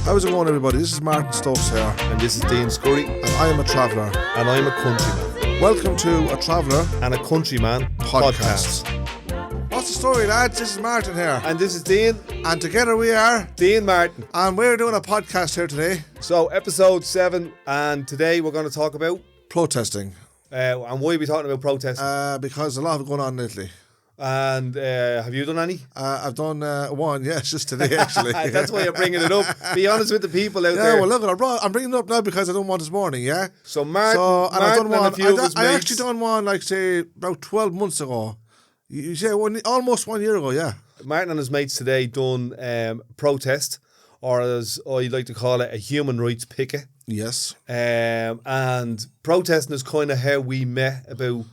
How's it going, everybody? This is Martin Stokes here, And this is Dean Scurry. and I am a traveller. And I'm a countryman. Welcome to A Traveller And a countryman Podcast. What's the story, lads? This is Martin here, And this is Dean. and together we are, Dean Martin. and we're doing a podcast here today, So, episode 7. And today we're going to talk about, protesting, and why are we talking about protest? because a lot of it going on lately. And have you done any? I've done one, yes, just today actually. That's why you're bringing it up. Be honest with the people out Yeah, there. well, look, I'm bringing it up now because I done one this morning, yeah? So, Martin, And I've done Martin one. and a few of his I mates. actually done one, like, say, about 12 months ago. You say almost 1 year ago, yeah. Martin and his mates today done protest, or as I like to call it, a human rights picket. Yes. And protesting is kind of how we met about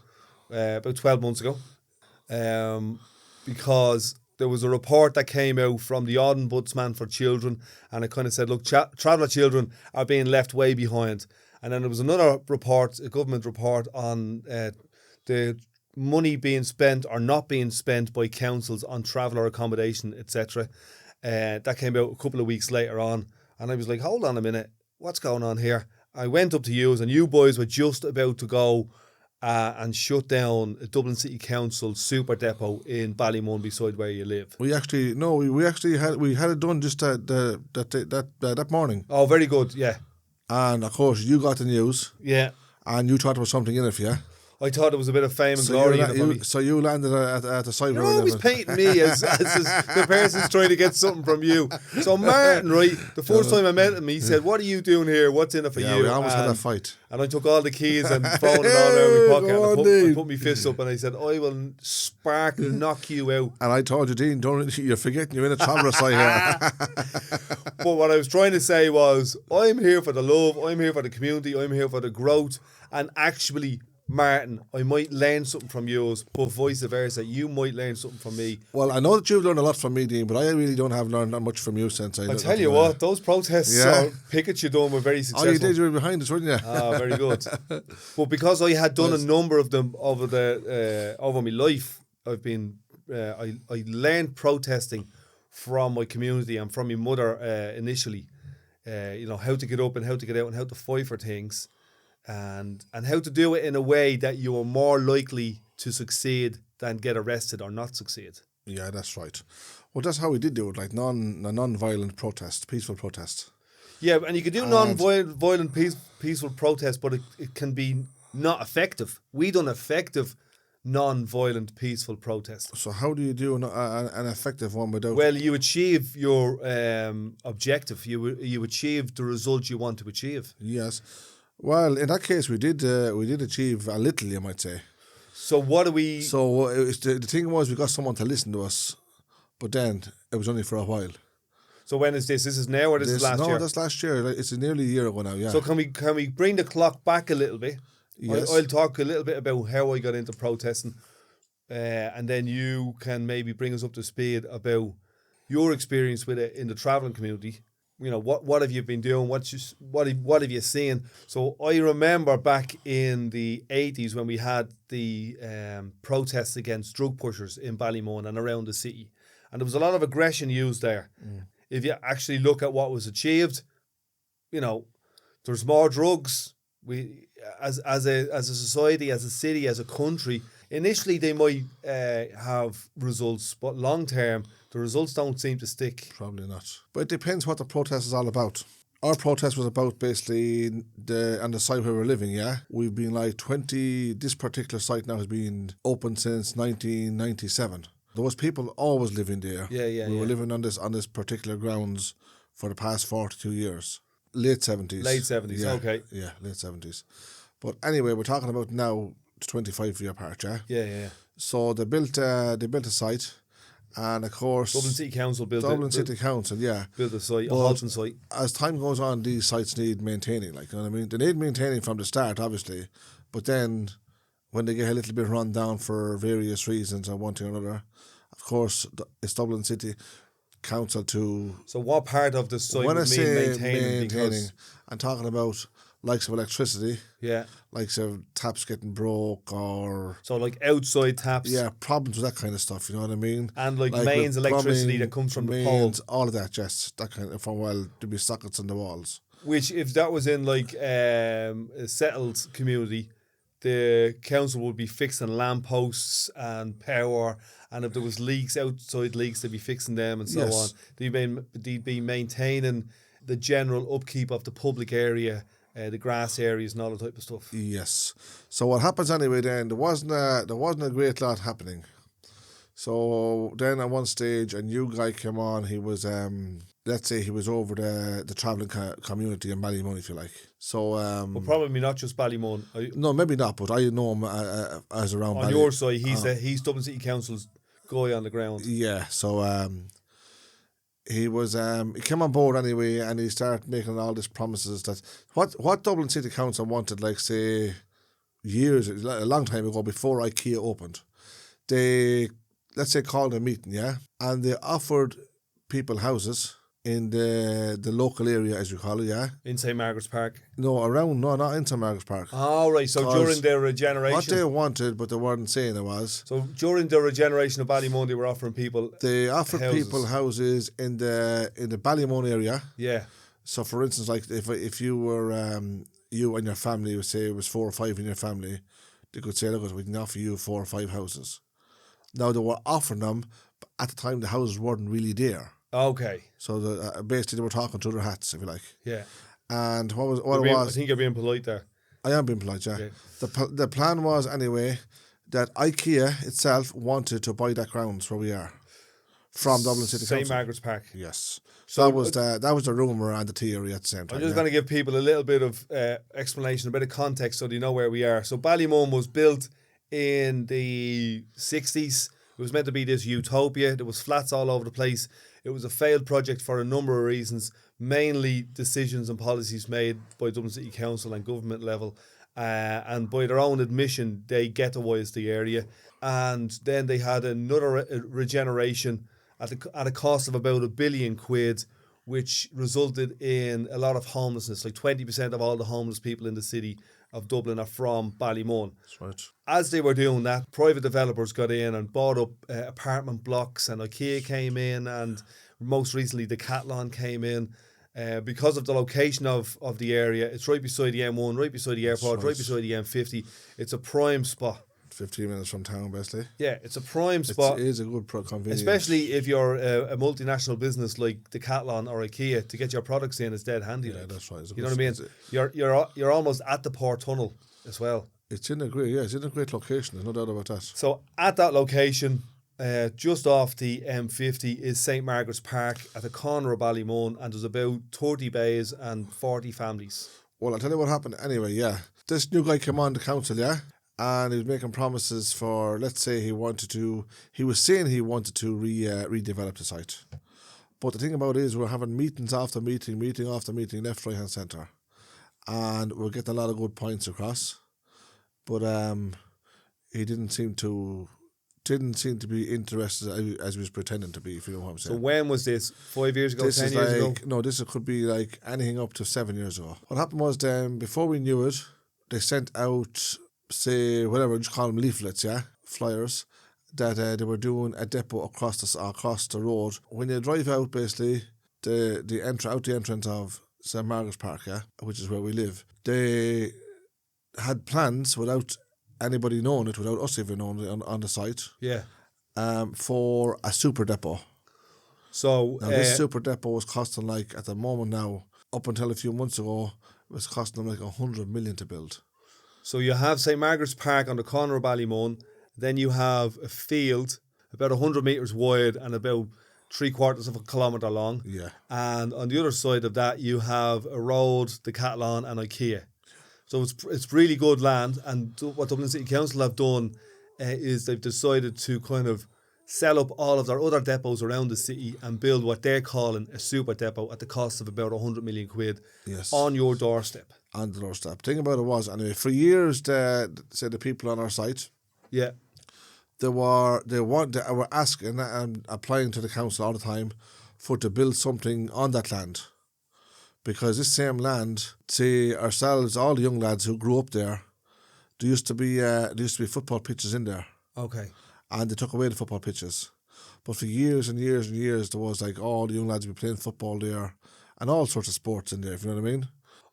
12 months ago, because there was a report that came out from the Ombudsman for Children, and it kind of said, look, traveller children are being left way behind. And then there was another report, a government report, on the money being spent or not being spent by councils on traveller accommodation, etc. That came out a couple of weeks later on, and I was like, hold on a minute, what's going on here? I went up to you, and you boys were just about to go and shut down a Dublin City Council super depot in Ballymun beside where you live. We actually had it done just that morning, Oh, very good, yeah. and of course you got the news, Yeah. and you thought there was something in it for you. I thought there was a bit of fame and glory in it for me. So you landed at the site. You're always painting me as the person's trying to get something from you. So Martin, right, the first time I met him, he said, what are you doing here? What's in it for Yeah, you? we almost had And- a fight. And I took all the keys and phone and all out of my pocket, Go on, and I Dean. put my fist up and I said, I will spark and knock you out. And I told you, Dean, you're forgetting you're in a traveller site here. But what I was trying to say was, I'm here for the love, I'm here for the community, I'm here for the growth. And actually, Martin, I might learn something from you, but vice versa, you might learn something from me. Well, I know that you've learned a lot from me, Dean, but I really don't have learned that much from you since I. I tell you what, those protests Yeah. or pickets you done were very Oh, successful. you did. You were behind us, weren't you? Ah, very good. But because I had done a number of them over my life, I've been I learned protesting from my community and from my mother initially. How to get up and how to get out and how to fight for things, and how to do it in a way that you are more likely to succeed than get arrested or not succeed. Yeah, that's right. Well, that's how we did do it, like non-violent protest, peaceful protest. Yeah, and you can do non-violent peaceful protest, but it can be not effective. We done effective non-violent peaceful protest. So how do you do an effective one without? Well, you achieve your objective. You achieve the result you want to achieve. Yes. Well, in that case, we did achieve a little, you might say. So what do we... So the thing was, we got someone to listen to us, but then it was only for a while. So when is this? This is now or this is last year? No, that's last year. It's nearly a year ago now, yeah. So can we bring the clock back a little bit? Yes. I'll talk a little bit about how I got into protesting, and then you can maybe bring us up to speed about your experience with it in the travelling community. You know, what have you been doing? What have you seen? So I remember back in the 80s when we had the protests against drug pushers in Ballymun and around the city, and there was a lot of aggression used there. If you actually look at what was achieved, there's more drugs. We, as a society, as a city, as a country, initially they might have results, but long term, the results don't seem to stick. Probably not. But it depends what the protest is all about. Our protest was about basically on the site where we're living, yeah? We've been this particular site now has been open since 1997. There was people always living there. Yeah. We were living on this particular grounds for the past 42 years. Late 70s. Late 70s, yeah, okay. Yeah, late 70s. But anyway, we're talking about now 25 year apart, yeah? Yeah. So they built a site, and of course Dublin City Council built City Council, yeah. built a site, a But halting site. as time goes on, these sites need maintaining, like, you know what I mean? They need maintaining from the start, obviously, but then when they get a little bit run down for various reasons or one thing or another, of course, it's Dublin City Council to... So what part of the site When I would say mean maintaining? maintaining, Because I'm talking about likes of electricity, Yeah. likes of taps getting broke or So like outside taps. yeah, problems with that kind of stuff. You know what I mean? And like with mains electricity plumbing, that comes from the mains, pole. all of that, just that kind of from to be sockets on the walls. Which, if that was in like a settled community, the council would be fixing lampposts and power, and if there was leaks, outside leaks, they'd be fixing them and so Yes. on. They'd be maintaining the general upkeep of the public area, the grass areas and all that type of stuff. Yes. So what happens anyway? Then there wasn't a great lot happening. So then at one stage, a new guy came on. He was let's say he was over the travelling community in Ballymun, if you like. So But probably not just Ballymun. no, maybe not, but I know him as around. On your side, he's Dublin City Council's guy on the ground. Yeah. So he was he came on board anyway, and he started making all these promises that what Dublin City Council wanted, like say years, a long time ago, before IKEA opened. They, let's say, called a meeting, yeah, and they offered people houses in the local area, as you call it, yeah. In St. Margaret's Park. No, not in St. Margaret's Park. Oh, right. So 'Cause during their regeneration. What they wanted, but they weren't saying it was. So during the regeneration of Ballymun, they were offering people. They offered houses. people houses in the Ballymun area. Yeah. So, for instance, like if you were you and your family, would say it was 4 or 5 in your family, they could say, look, we can offer you 4 or 5 houses. Now they were offering them, but at the time the houses weren't really there. Okay. So basically they were talking to their hats, if you like. Yeah. And it I was, think you're being polite there. I am being polite, yeah. Okay. The plan was anyway that IKEA itself wanted to buy that grounds where we are from Dublin City St. Council. Margaret's Park. Yes. So that was the rumour and the theory at the same time. I'm just yeah. going to give people a little bit of explanation, a bit of context so they know where we are. So Ballymun was built in the 60s. It was meant to be this utopia. There was flats all over the place. It was a failed project for a number of reasons, mainly decisions and policies made by Dublin City Council and government level. And by their own admission, they ghettoised the area. And then they had another regeneration at a cost of about £1 billion, which resulted in a lot of homelessness. Like 20% of all the homeless people in the city of Dublin are from Ballymun. That's right. As they were doing that, private developers got in and bought up apartment blocks, and IKEA came in, and most recently Decathlon came in. Because of the location of the area, it's right beside the M1, right beside the airport, right beside the M50. It's a prime spot. 15 minutes from town, basically. Yeah, it's a prime spot. It is a good convenience. Especially if you're a multinational business like Decathlon or IKEA, to get your products in is dead handy. Yeah, like. that's right. You know what I mean? You're almost at the port tunnel as well. It's in a great location. There's no doubt about that. So at that location, just off the M50 is St. Margaret's Park at the corner of Ballymun, and there's about 30 bays and 40 families. Well, I'll tell you what happened anyway, yeah. This new guy came on the council, yeah? And he was making promises for, let's say he was saying he wanted to redevelop the site. But the thing about it is we're having meetings after meeting after meeting, left, right, and centre. And we're getting a lot of good points across. But he didn't seem to be interested as he was pretending to be, if you know what I'm saying. So when was this? 5 years ago, This 10 is years ago? No, this could be like anything up to 7 years ago. What happened was then, before we knew it, they sent out, say, whatever, just call them leaflets, yeah, flyers, that they were doing a depot across the road. When you drive out, basically, the entrance of St. Margaret's Park, yeah, which is where we live, they had plans without anybody knowing it, without us even knowing it on the site, Yeah. for a super depot. So Now, this super depot was costing, like, at the moment now, up until a few months ago, it was costing them like 100 million to build. So you have St. Margaret's Park on the corner of Ballymun, then you have a field about 100 metres wide and about 3/4 of a kilometre long. Yeah. And on the other side of that, you have a road, Decathlon and IKEA. So it's really good land. And what Dublin City Council have done is they've decided to kind of sell up all of their other depots around the city and build what they're calling a super depot at the cost of about 100 million quid Yes. on your doorstep. On the doorstep. Thing about it was, anyway, for years, the people on our site, Yeah. they were asking and applying to the council all the time to build something on that land, because this same land, say ourselves, all the young lads who grew up there, there used to be football pitches in there, Okay. and they took away the football pitches. But for years and years and years, there was like all the young lads would be playing football there, and all sorts of sports in there. If you know what I mean.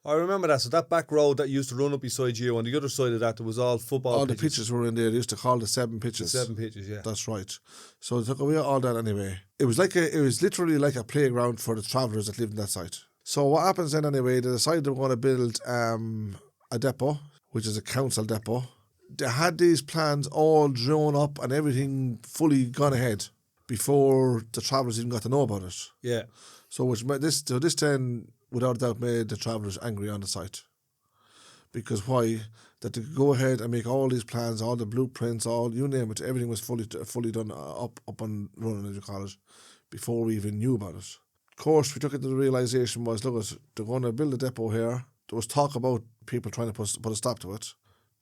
I remember that. So that back road that used to run up beside you, on the other side of that, there was all football All pitches. the pitches were in there. They used to call the 7 pitches. 7 pitches, yeah. That's right. So they took away all that anyway. It was literally like a playground for the travellers that lived in that site. So what happens then anyway, they decided they were going to build a depot, which is a council depot. They had these plans all drawn up and everything fully gone ahead before the travellers even got to know about it. Yeah. So this then, without a doubt, made the travellers angry on the site. Because why? That they could go ahead and make all these plans, all the blueprints, all, you name it, everything was fully done, up and running, as you call it, before we even knew about it. Of course, we took it to the realisation was, look, they're going to build a depot here. There was talk about people trying to put a stop to it.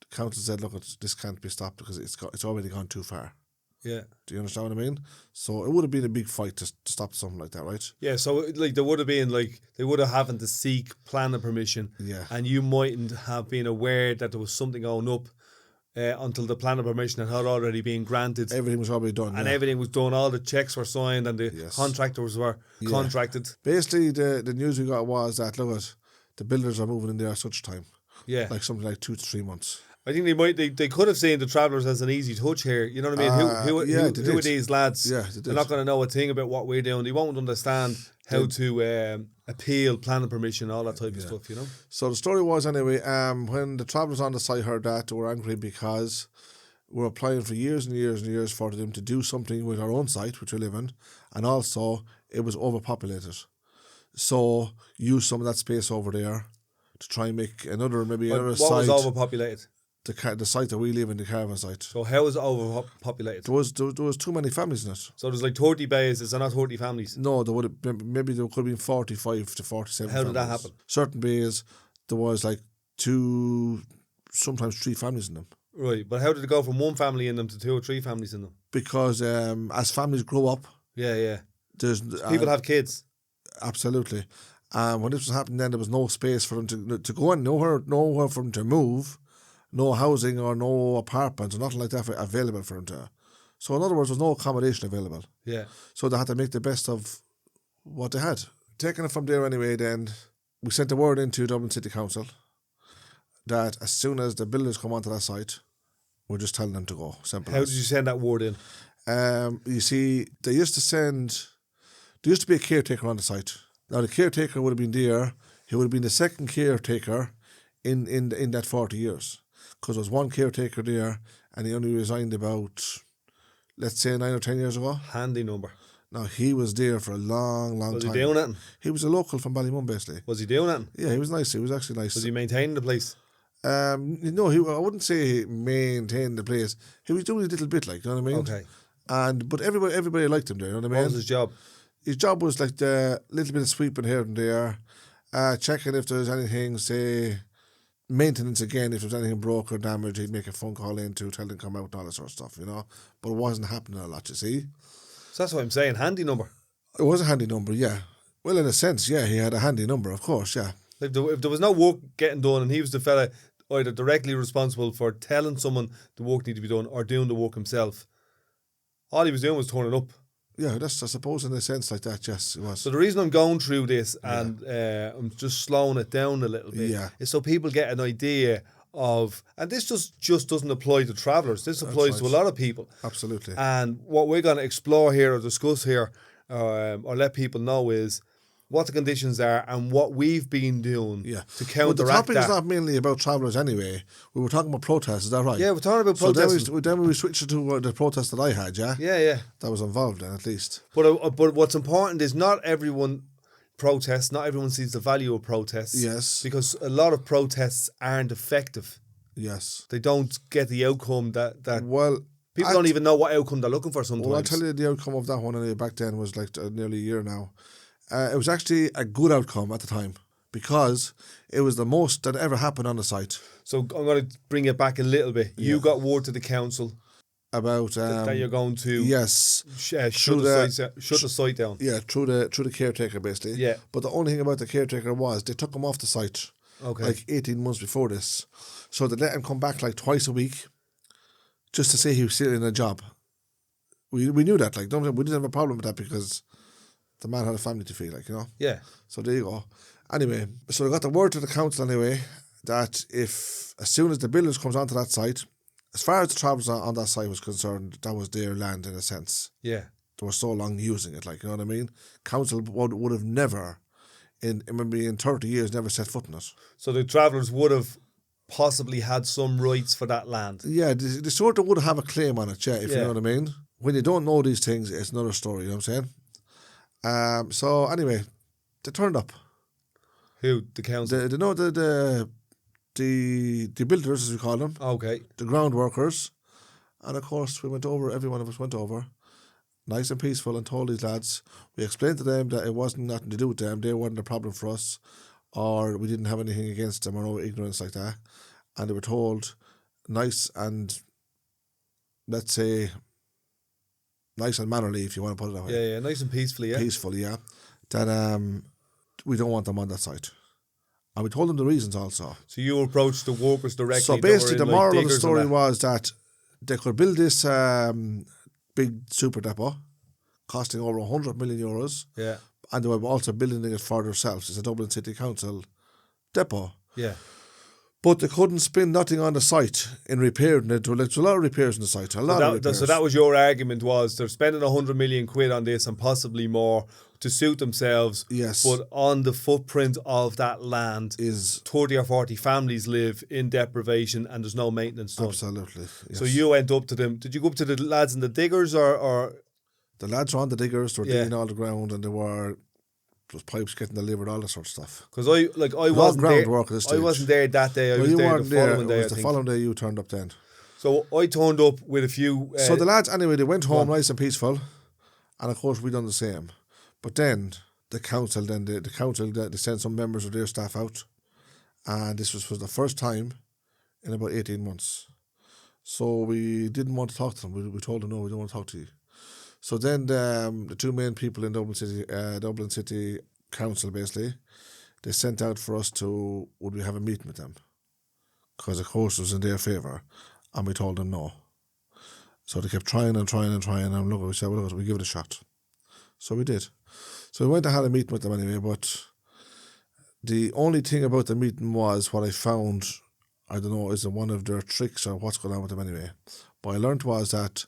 The council said, look, this can't be stopped because it's already gone too far. Yeah. Do you understand what I mean? So it would have been a big fight to stop something like that, right? Yeah, so like there would have been they would have having to seek planning permission. Yeah. And you mightn't have been aware that there was something going up until the planning permission had already been granted. Everything was already done. And everything was done, all the checks were signed and the contractors were contracted. Basically, the news we got was that, look, the builders are moving in there at such time. Yeah. Like something like 2 to 3 months. I think they could have seen the travellers as an easy touch here. You know what I mean? Who are these lads? Yeah, they did. They're not going to know a thing about what we're doing. They won't understand how to appeal planning permission, all that type of stuff, you know? So the story was anyway, when the travellers on the site heard that, they were angry because we were applying for years and years and years for them to do something with our own site, which we live in, and also it was overpopulated. So use some of that space over there to try and make another site. What was overpopulated? The site that we live in, the caravan site. So how is it overpopulated? There was too many families in it. So there's like 30 bays, is there not 30 families? No, there would have, maybe there could have been 45 to 47 How families. did that happen? Certain bays, there was like 2, sometimes 3 families in them. Right, but how did it go from 1 family in them to 2 or 3 families in them? Because as families grow up, Yeah. there's People have kids. Absolutely. When this was happening, then there was no space for them to go in, nowhere for them to move, no housing or no apartments or nothing like that available for them to. So in other words, there's no accommodation available. Yeah. So they had to make the best of what they had. Taking it from there anyway, then we sent the word into Dublin City Council that as soon as the builders come onto that site, we're just telling them to go. Simple. How did you send that word in? You see, there used to be a caretaker on the site. Now the caretaker would have been there. He would have been the second caretaker in that 40 years. Because there was one caretaker there and he only resigned about, let's say, 9 or 10 years ago. Handy number. Now he was there for a long time. Was he doing anything? He was a local from Ballymun, basically. Was he doing anything? Yeah, he was nice. He was actually nice. Was he maintaining the place? No, I wouldn't say he maintained the place. He was doing a little bit, like, you know what I mean? Okay. But everybody liked him there, you know what I mean? What was his job? His job was like the little bit of sweeping here and there, checking if there's anything, say, maintenance again, if there's anything broke or damaged, he'd make a phone call in to tell them to come out and all that sort of stuff, you know. But it wasn't happening a lot, you see. So that's what I'm saying, handy number. It was a handy number, yeah. Well, in a sense, yeah, he had a handy number, of course, yeah. If there was no work getting done and he was the fella either directly responsible for telling someone the work needed to be done or doing the work himself, all he was doing was turning up. Yeah, that's, I suppose, in a sense like that, yes, it was. So the reason I'm going through this and I'm just slowing it down a little bit is so people get an idea of, and this just doesn't apply to travellers, this applies to a lot of people. Absolutely. And what we're going to explore here or discuss here or let people know is what the conditions are and what we've been doing to counteract well, the topic that. is not mainly about travellers anyway. We were talking about protests, is that right? Yeah, we're talking about protests. So then we switched it to the protest that I had, yeah? Yeah. That was involved then, at least. But what's important is not everyone protests, not everyone sees the value of protests. Yes. Because a lot of protests aren't effective. Yes. They don't get the outcome that well, people don't even know what outcome they're looking for sometimes. Well, I'll tell you the outcome of that one anyway. Back then was like nearly a year now. It was actually a good outcome at the time because it was the most that ever happened on the site. So I'm going to bring it back a little bit. You got word to the council. about that you're going to yes, shut through the site down. yeah, through the caretaker basically. Yeah. But the only thing about the caretaker was they took him off the site Okay. like 18 months before this, so they let him come back like twice a week, just to say he was still in a job. We knew that, like, we didn't have a problem with that because the man had a family to feed, like, you know. Yeah. So there you go. Anyway, so we got the word to the council anyway that if as soon as the builders comes onto that site, as far as the travellers on that site was concerned, that was their land in a sense. Yeah. They were so long using it, like, you know what I mean. Council would have never, maybe in 30 years, never set foot in it. So the travellers would have possibly had some rights for that land. Yeah, they sort of would have a claim on it, yeah, if you Yeah. know what I mean. When you don't know these things, it's another story, you know what I'm saying? So anyway, they turned up. Who? The council? They know the builders, as we call them, Okay. the ground workers, and of course we went over. Every one of us went over, nice and peaceful, and told these lads. We explained to them that it wasn't nothing to do with them. They weren't a problem for us, or we didn't have anything against them or no ignorance like that. And they were told, nice and, let's say, nice and mannerly, if you want to put it that way. Yeah, yeah. Nice and peacefully, yeah. Peacefully, yeah. That we don't want them on that site. And we told them the reasons also. So you approached the workers directly. So that basically, were the in, like, moral of the diggers and story that. was that they could build this big super depot costing over 100 million euros, Yeah. and they were also building it for themselves. It's a Dublin City Council depot. Yeah. But they couldn't spend nothing on the site in repairing it. There's a lot of repairs on the site. A lot of repairs. So that was your argument, was they're spending 100 million quid on this and possibly more to suit themselves. Yes. But on the footprint of that land, Is 30 or 40 families live in deprivation and there's no maintenance done. absolutely. Yes. So you went up to them. Did you go up to the lads and the diggers or The lads were on the diggers, they were Yeah. digging all the ground, and there was pipes getting delivered, all that sort of stuff. because I all wasn't ground there. work at this I stage. wasn't there that day. I No, was you there weren't the there. following day. It I was the think. following day you turned up then. So I turned up with a few. So the lads, anyway, they went home on. nice and peaceful, and of course we done the same. But then the council, they sent some members of their staff out, and this was for the first time in about 18 months. So we didn't want to talk to them. We told them, no, we don't want to talk to you. So then the two main people in Dublin City Council, basically, they sent out for us to, would we have a meeting with them? Because of course it was in their favour, and we told them no. So they kept trying, and look, we said, well, look, we give it a shot. So we did. So we went and had a meeting with them anyway, but the only thing about the meeting was what I found, I don't know, is it one of their tricks or what's going on with them anyway. But I learned was that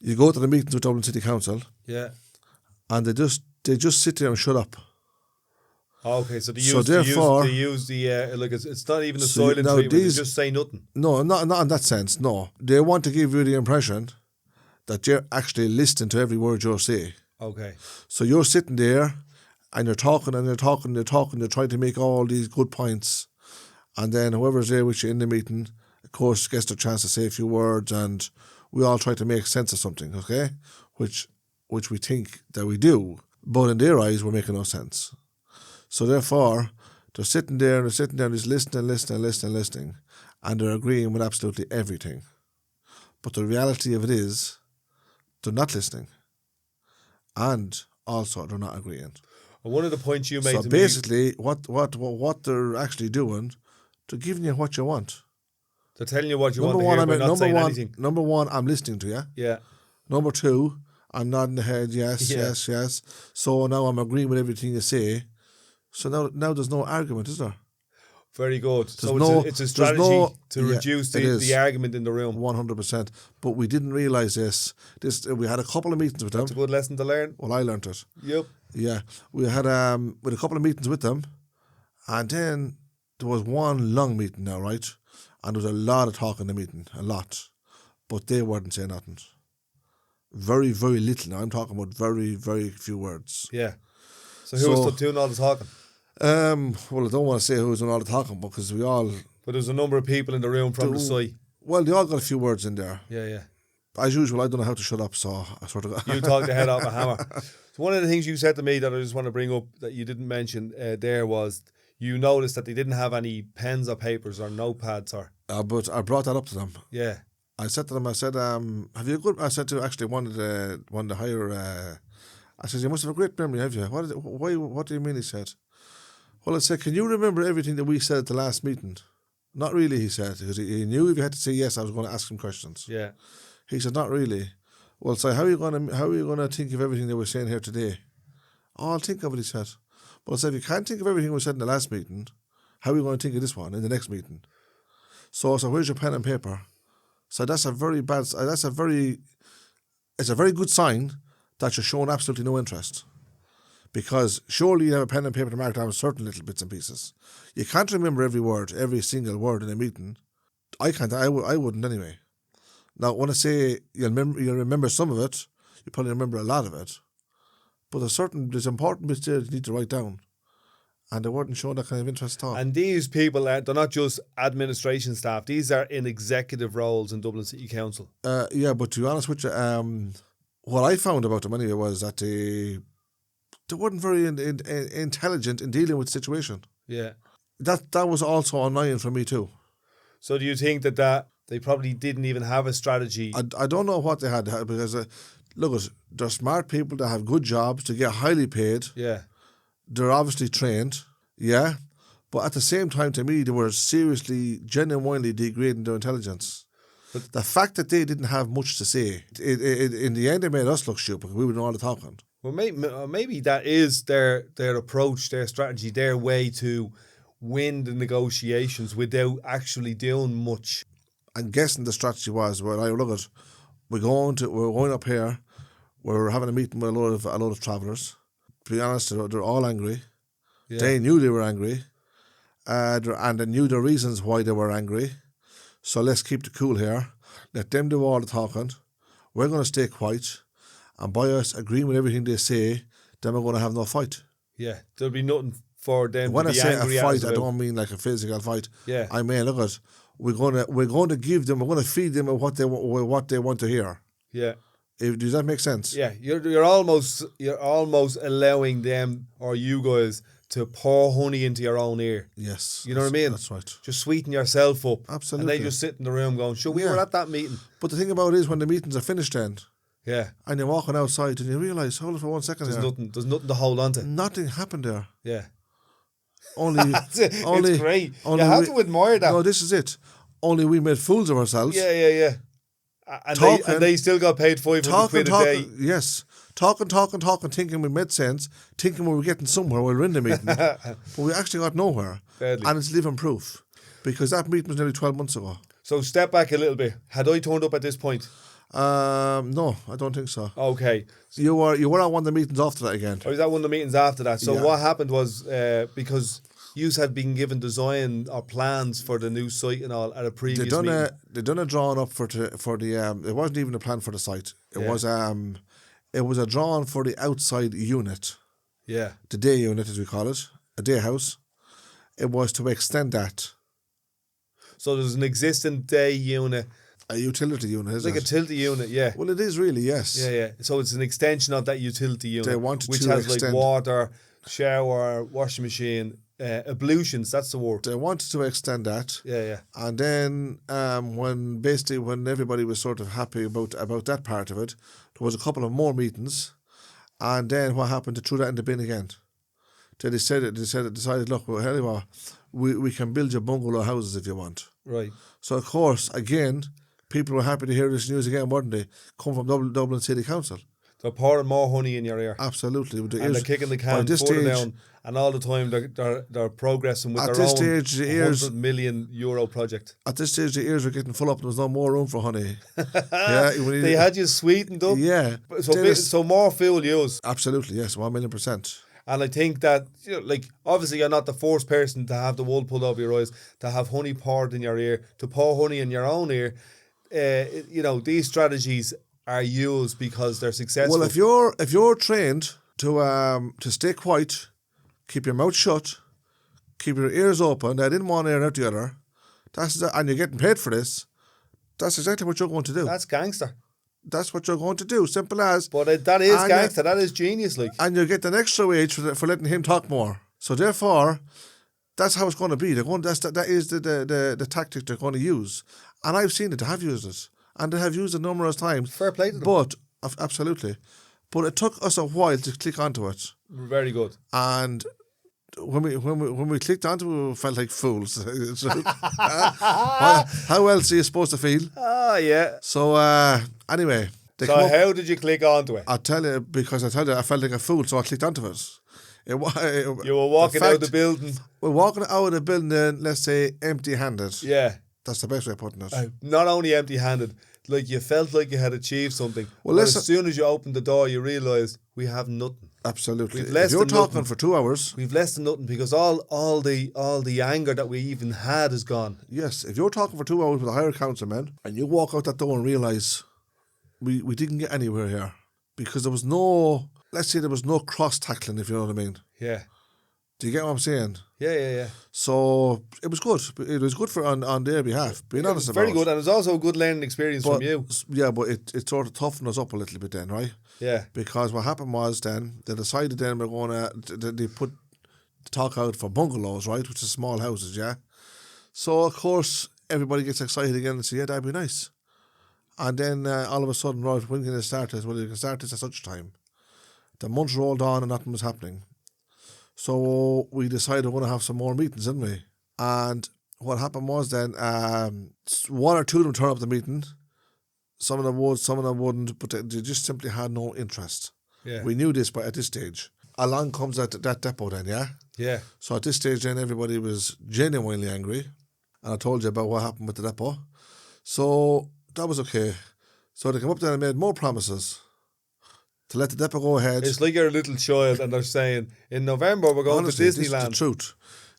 you go to the meetings with Dublin City Council, Yeah. and they just sit there and shut up. Okay, so they So use, therefore- they use the like it's not even a So silent now treatment. They these- just say nothing. No, not in that sense, no. They want to give you the impression that you're actually listening to every word you're saying. Okay. So you're sitting there and you're talking, you're trying to make all these good points. And then whoever's there with you in the meeting, of course, gets the chance to say a few words, and we all try to make sense of something, okay? Which we think that we do. But in their eyes, we're making no sense. So therefore, they're sitting there and just listening, and they're agreeing with absolutely everything. But the reality of it is, they're not listening. And also, they're not agreeing. And one of the points you made So to basically, what they're actually doing, they're giving you what you want. they're telling you what you want to hear by not saying anything. Number one, I'm listening to you. Yeah. Number two, I'm nodding the head, yes, Yeah. yes. So now I'm agreeing with everything you say. So now there's no argument, is there? Very good. So no- it's a there's strategy no- to yeah, reduce it is. the argument in the room. 100%. But we didn't realise this. We had a couple of meetings with them. It's a good lesson to learn. Well, I learnt it. Yep. Yeah, we had with a couple of meetings with them, and then there was one long meeting now, right? And there was a lot of talk in the meeting, a lot, but they weren't saying nothing. Very, very little. Now I'm talking about very, very few words. Yeah. So who was doing all the talking? Well, I don't want to say who was doing all the talking, because we all, But there's a number of people in the room from the site. well, they all got a few words in there. Yeah, yeah. As usual, I don't know how to shut up, so I sort of. You talked the head off a hammer. So one of the things you said to me that I just want to bring up that you didn't mention there was you noticed that they didn't have any pens or papers or notepads or But I brought that up to them. yeah. I said to them, I said, have you a good? I said to actually one of the higher. I said, you must have a great memory, have you? What do you mean? He said. Well, I said, can you remember everything that we said at the last meeting? Not really, he said, because he knew if he had to say yes, I was going to ask him questions. Yeah. He said, not really. Well, so how are you going to think of everything that we're saying here today? Oh, I'll think of it, he said. Well, I said, if you can't think of everything we said in the last meeting, how are you going to think of this one in the next meeting? So I said, where's your pen and paper? So it's a very good sign that you're showing absolutely no interest. Because surely you have a pen and paper to mark down certain little bits and pieces. You can't remember every word, every single word in a meeting. I can't. I wouldn't anyway. Now, when I say you'll remember some of it, you probably remember a lot of it. But there's important bits there you need to write down. And they weren't showing that kind of interest at all. And these people, they're not just administration staff. These are in executive roles in Dublin City Council. Yeah, but to be honest with you, what I found about them anyway was that they weren't very intelligent in dealing with the situation. Yeah. That was also annoying for me too. So do you think that they probably didn't even have a strategy? I don't know what they had because, look, they're smart people that have good jobs, to get highly paid. Yeah. They're obviously trained, yeah. But at the same time, to me, they were seriously, genuinely degrading their intelligence. But the fact that they didn't have much to say, in the end, it made us look stupid. We were doing all the talking. Well, maybe that is their approach, their strategy, their way to win the negotiations without actually doing much. I'm guessing the strategy was, well, we're going up here, we're having a meeting with a lot of travellers. To be honest, they're all angry. Yeah. They knew they were angry, and they knew the reasons why they were angry. So let's keep the cool here. Let them do all the talking. We're going to stay quiet. And by us agreeing with everything they say, then we're going to have no fight. Yeah, there'll be nothing for them when to be angry at. When I say a fight, I don't mean like a physical fight. Yeah. I mean, look, we're going to give them, we're going to feed them what they want to hear. Yeah. Does that make sense? Yeah, you're almost allowing them or you guys to pour honey into your own ear. Yes. You know what I mean? That's right. Just sweeten yourself up. Absolutely. And they just sit in the room going, sure, we were at that meeting. But the thing about it is when the meetings are finished then, yeah, and you're walking outside and you realise, hold it for 1 second there's nothing to hold on to. Nothing happened there. Yeah. It's great. You have to admire that. No, this is it. Only we made fools of ourselves. Yeah. And they still got paid 500 quid a day. Yes. Talking, thinking we made sense, thinking we were getting somewhere while we were in the meeting. But we actually got nowhere. Badly. And it's living proof. Because that meeting was nearly 12 months ago. So step back a little bit. Had I turned up at this point? No, I don't think so. Okay. You were at one of the meetings after that again. I was at one of the meetings after that. So what happened was, because you had been given design or plans for the new site and all at a previous meeting. They done a drawing up for the it wasn't even a plan for the site. It was a drawing for the outside unit. Yeah. The day unit, as we call it, a day house. It was to extend that. So there's an existing day unit. A utility unit, is it? Like a utility unit, yeah. Well, it is really, yes. Yeah. So it's an extension of that utility unit. They wanted which to has extend. like water, shower, washing machine, ablutions, that's the word. They wanted to extend that. Yeah. And then when everybody was sort of happy about that part of it, there was a couple of more meetings. And then what happened? They threw that in the bin again. They decided, look, well, hell, well, we can build you bungalow houses if you want. Right. So, of course, again, people were happy to hear this news again, weren't they? Come from Dublin City Council. They're pouring more honey in your ear. Absolutely. They're kicking the can further down. And all the time they're progressing with their own €100 million project. At this stage, the ears were getting full up and there was no more room for honey. They had you sweetened up. Yeah. So more fuel use. Absolutely, yes, 1,000,000%. And I think that, obviously you're not the first person to have the wool pulled over your eyes, to have honey poured in your ear, to pour honey in your own ear. These strategies are used because they're successful. Well, if you're trained to stay quiet, keep your mouth shut, keep your ears open, that in one ear and out the other, and you're getting paid for this, that's exactly what you're going to do. That's gangster. That's what you're going to do. Simple as. But that is gangster. That is genius. And you're getting an extra wage for letting him talk more. So therefore, that's how it's going to be. That is the tactic they're going to use. And I've seen it. I have used it. And they have used it numerous times. Fair play to them. But, absolutely. But it took us a while to click onto it. Very good. And when we clicked onto it, we felt like fools. How else are you supposed to feel? Ah, yeah. So, anyway. So how did you click onto it? I felt like a fool, so I clicked onto it. You were walking out the building. We're walking out of the building, let's say, empty-handed. Yeah. That's the best way of putting it. Not only empty-handed, like you felt like you had achieved something. Well, but listen, as soon as you opened the door, you realised we have nothing. Absolutely. We've less If you're than talking nothing. for 2 hours. We've less than nothing because all the anger that we even had is gone. Yes, if you're talking for 2 hours with a higher councilman and you walk out that door and realise we didn't get anywhere here because there was no, let's say there was no cross-tackling, if you know what I mean. Yeah. Do you get what I'm saying? Yeah. So it was good. It was good for on their behalf, being honest about it. Very good, and it's also a good learning experience from you. Yeah, but it sort of toughened us up a little bit then, right? Yeah. Because what happened was then, they decided then we're going to, they put the talk out for bungalows, right, which is small houses, yeah? So, of course, everybody gets excited again and say, yeah, that'd be nice. And then all of a sudden, right, when can they start this? Well, you can start this at such time. The months rolled on and nothing was happening. So we decided we're going to have some more meetings, didn't we? And what happened was then, one or two of them turned up at the meeting. Some of them would, some of them wouldn't, but they just simply had no interest. Yeah. We knew this, but at this stage, along comes that depot then, yeah? Yeah. So at this stage then, everybody was genuinely angry. And I told you about what happened with the depot. So that was okay. So they came up there and made more promises to let the depot go ahead. It's like you're a little child and they're saying, in November we're going Honestly, to this is the Disneyland. truth.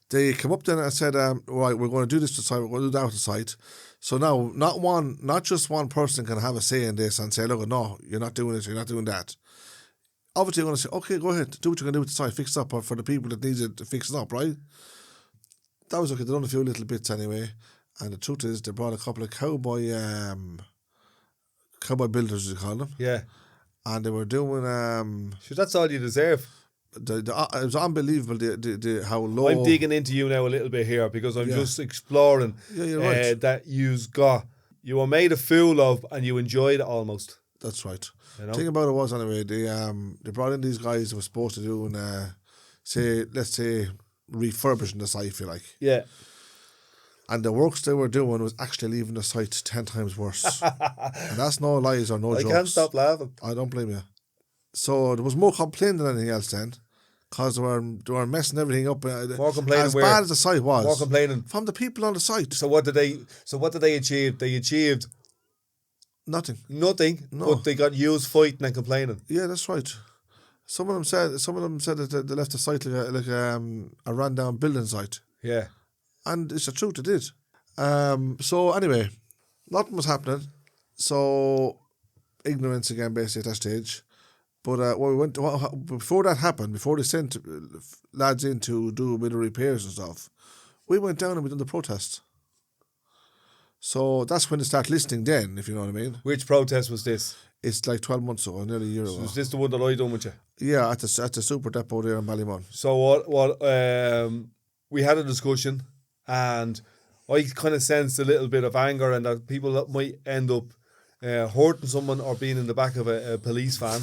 They came up there and said, right, we're going to do this to site, we're going to do that to site. So now, not just one person can have a say in this and say, look, no, you're not doing this, you're not doing that. Obviously, you're going to say, okay, go ahead, do what you're going to do with the site, fix it up for the people that need it to fix it up, right? That was okay. They done a few little bits anyway. And the truth is, they brought a couple of cowboy builders, you call them. Yeah. And they were doing Sure, that's all you deserve. it was unbelievable how low. I'm digging into you now a little bit here because I'm Yeah. just exploring You're right. that you were made a fool of and you enjoyed it almost. That's right. You know? The thing about it was anyway, they brought in these guys that were supposed to do let's say refurbishing the site, if you like. Yeah. And the works they were doing was actually leaving the site 10 times worse. And that's no lies or no I jokes. can't stop laughing. I don't blame you. So there was more complaining than anything else then, because they were messing everything up. More complaining as where? bad as the site was. More complaining. From the people on the site. So what did they achieve? They achieved Nothing. nothing, No. but they got used fighting and complaining. Yeah, that's right. Some of them said that they left the site like a rundown building site. Yeah. And it's the truth, it did. So anyway, nothing was happening. So ignorance again, basically at that stage. But before that happened, before they sent lads in to do a bit of repairs and stuff, we went down and we done the protest. So that's when they start listening then, if you know what I mean. Which protest was this? It's like 12 months ago, nearly a year ago. Was this the one that I done with you? Yeah, at the super depot there in Ballymun. So we had a discussion and I kind of sensed a little bit of anger and that people that might end up hurting someone or being in the back of a police van.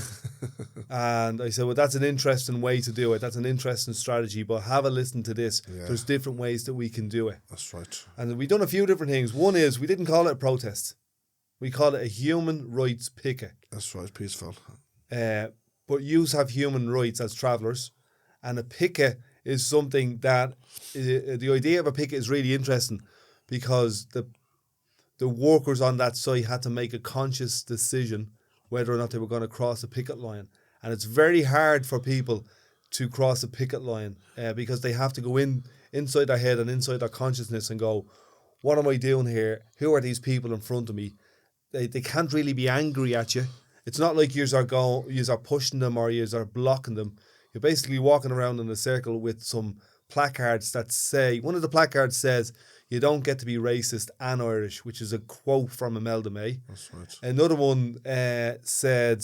And I said, well, that's an interesting way to do it. That's an interesting strategy, but have a listen to this. Yeah. There's different ways that we can do it. That's right. And we've done a few different things. One is we didn't call it a protest. We call it a human rights picket. That's right, peaceful. But yous have human rights as travellers. And a picket is something that, the idea of a picket is really interesting because the workers on that site had to make a conscious decision whether or not they were going to cross a picket line. And it's very hard for people to cross a picket line because they have to go inside their head and inside their consciousness and go, what am I doing here? Who are these people in front of me? They can't really be angry at you. It's not like yous are pushing them or yous are blocking them. You're basically walking around in a circle with some placards that say, one of the placards says, you don't get to be racist and Irish, which is a quote from Imelda May. That's right. Another one said,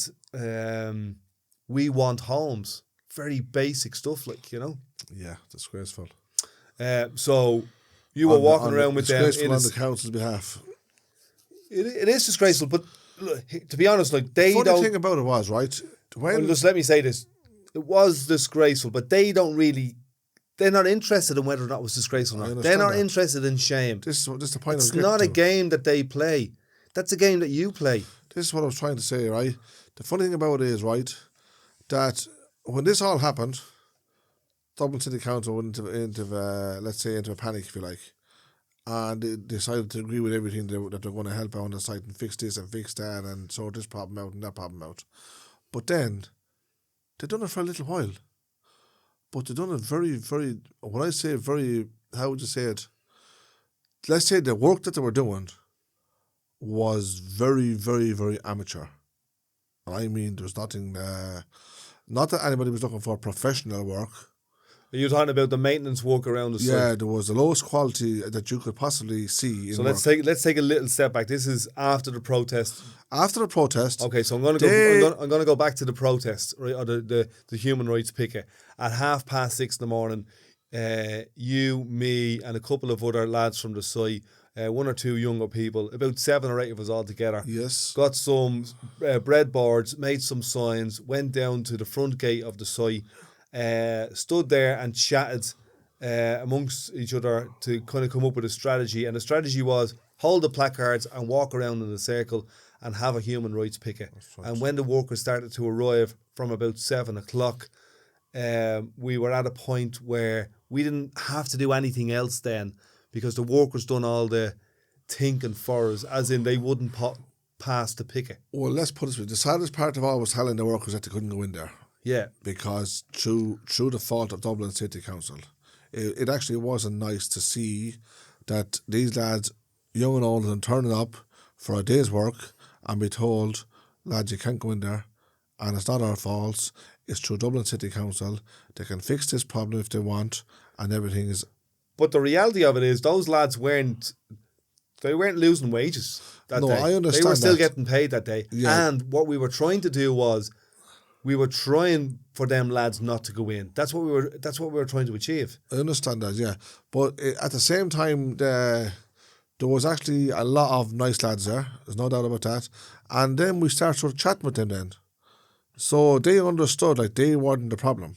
we want homes. Very basic stuff, like, you know. Yeah, disgraceful. So you were walking around with them. Disgraceful on the council's behalf. It is disgraceful, but look, to be honest, like they Funny don't. thing about it was, right, Well, when just let me say this: it was disgraceful, but they don't really. They're not interested in whether or not it was disgraceful or not. They're understand not that. interested in shame. this is the point I was It's getting not a to. game that they play. That's a game that you play. This is what I was trying to say, right? The funny thing about it is, right, that when this all happened, Dublin City Council went into a panic, if you like, and they decided to agree with everything that they're going to help out on the site and fix this and fix that and sort this problem out and that problem out. But then, they've done it for a little while. But they've done it very, very, when I say very, how would you say it? Let's say the work that they were doing was very, very, very amateur. And I mean, there was nothing, not that anybody was looking for professional work. Are you talking about the maintenance work around the site? Yeah, there was the lowest quality that you could possibly see in So work. let's take a little step back. This is after the protest. After the protest, Okay, so I'm going to go back to the protest, right, or the human rights picket at 6:30 in the morning. You, me, and a couple of other lads from the site, one or two younger people, about 7 or 8 of us all together. yes, Got some breadboards, made some signs, went down to the front gate of the site, stood there and chatted amongst each other to kind of come up with a strategy. And the strategy was hold the placards and walk around in a circle and have a human rights picket. right. And when the workers started to arrive from about 7 o'clock, we were at a point where we didn't have to do anything else then because the workers done all the thinking for us, as in they wouldn't pass the picket. well, let's put it this way. The saddest part of all was telling the workers that they couldn't go in there Yeah. because through the fault of Dublin City Council, it actually wasn't nice to see that these lads, young and old, and turning up for a day's work and be told, lads, you can't go in there, and it's not our fault, it's through Dublin City Council, they can fix this problem if they want, and everything is... But the reality of it is those lads weren't losing wages that No, day. I understand They were still that. getting paid that day. Yeah. And what we were trying to do was we were trying for them lads not to go in. That's what we were trying to achieve. I understand that, yeah. But at the same time, there was actually a lot of nice lads there. There's no doubt about that. And then we started sort of chatting with them then. So they understood, like, they weren't the problem.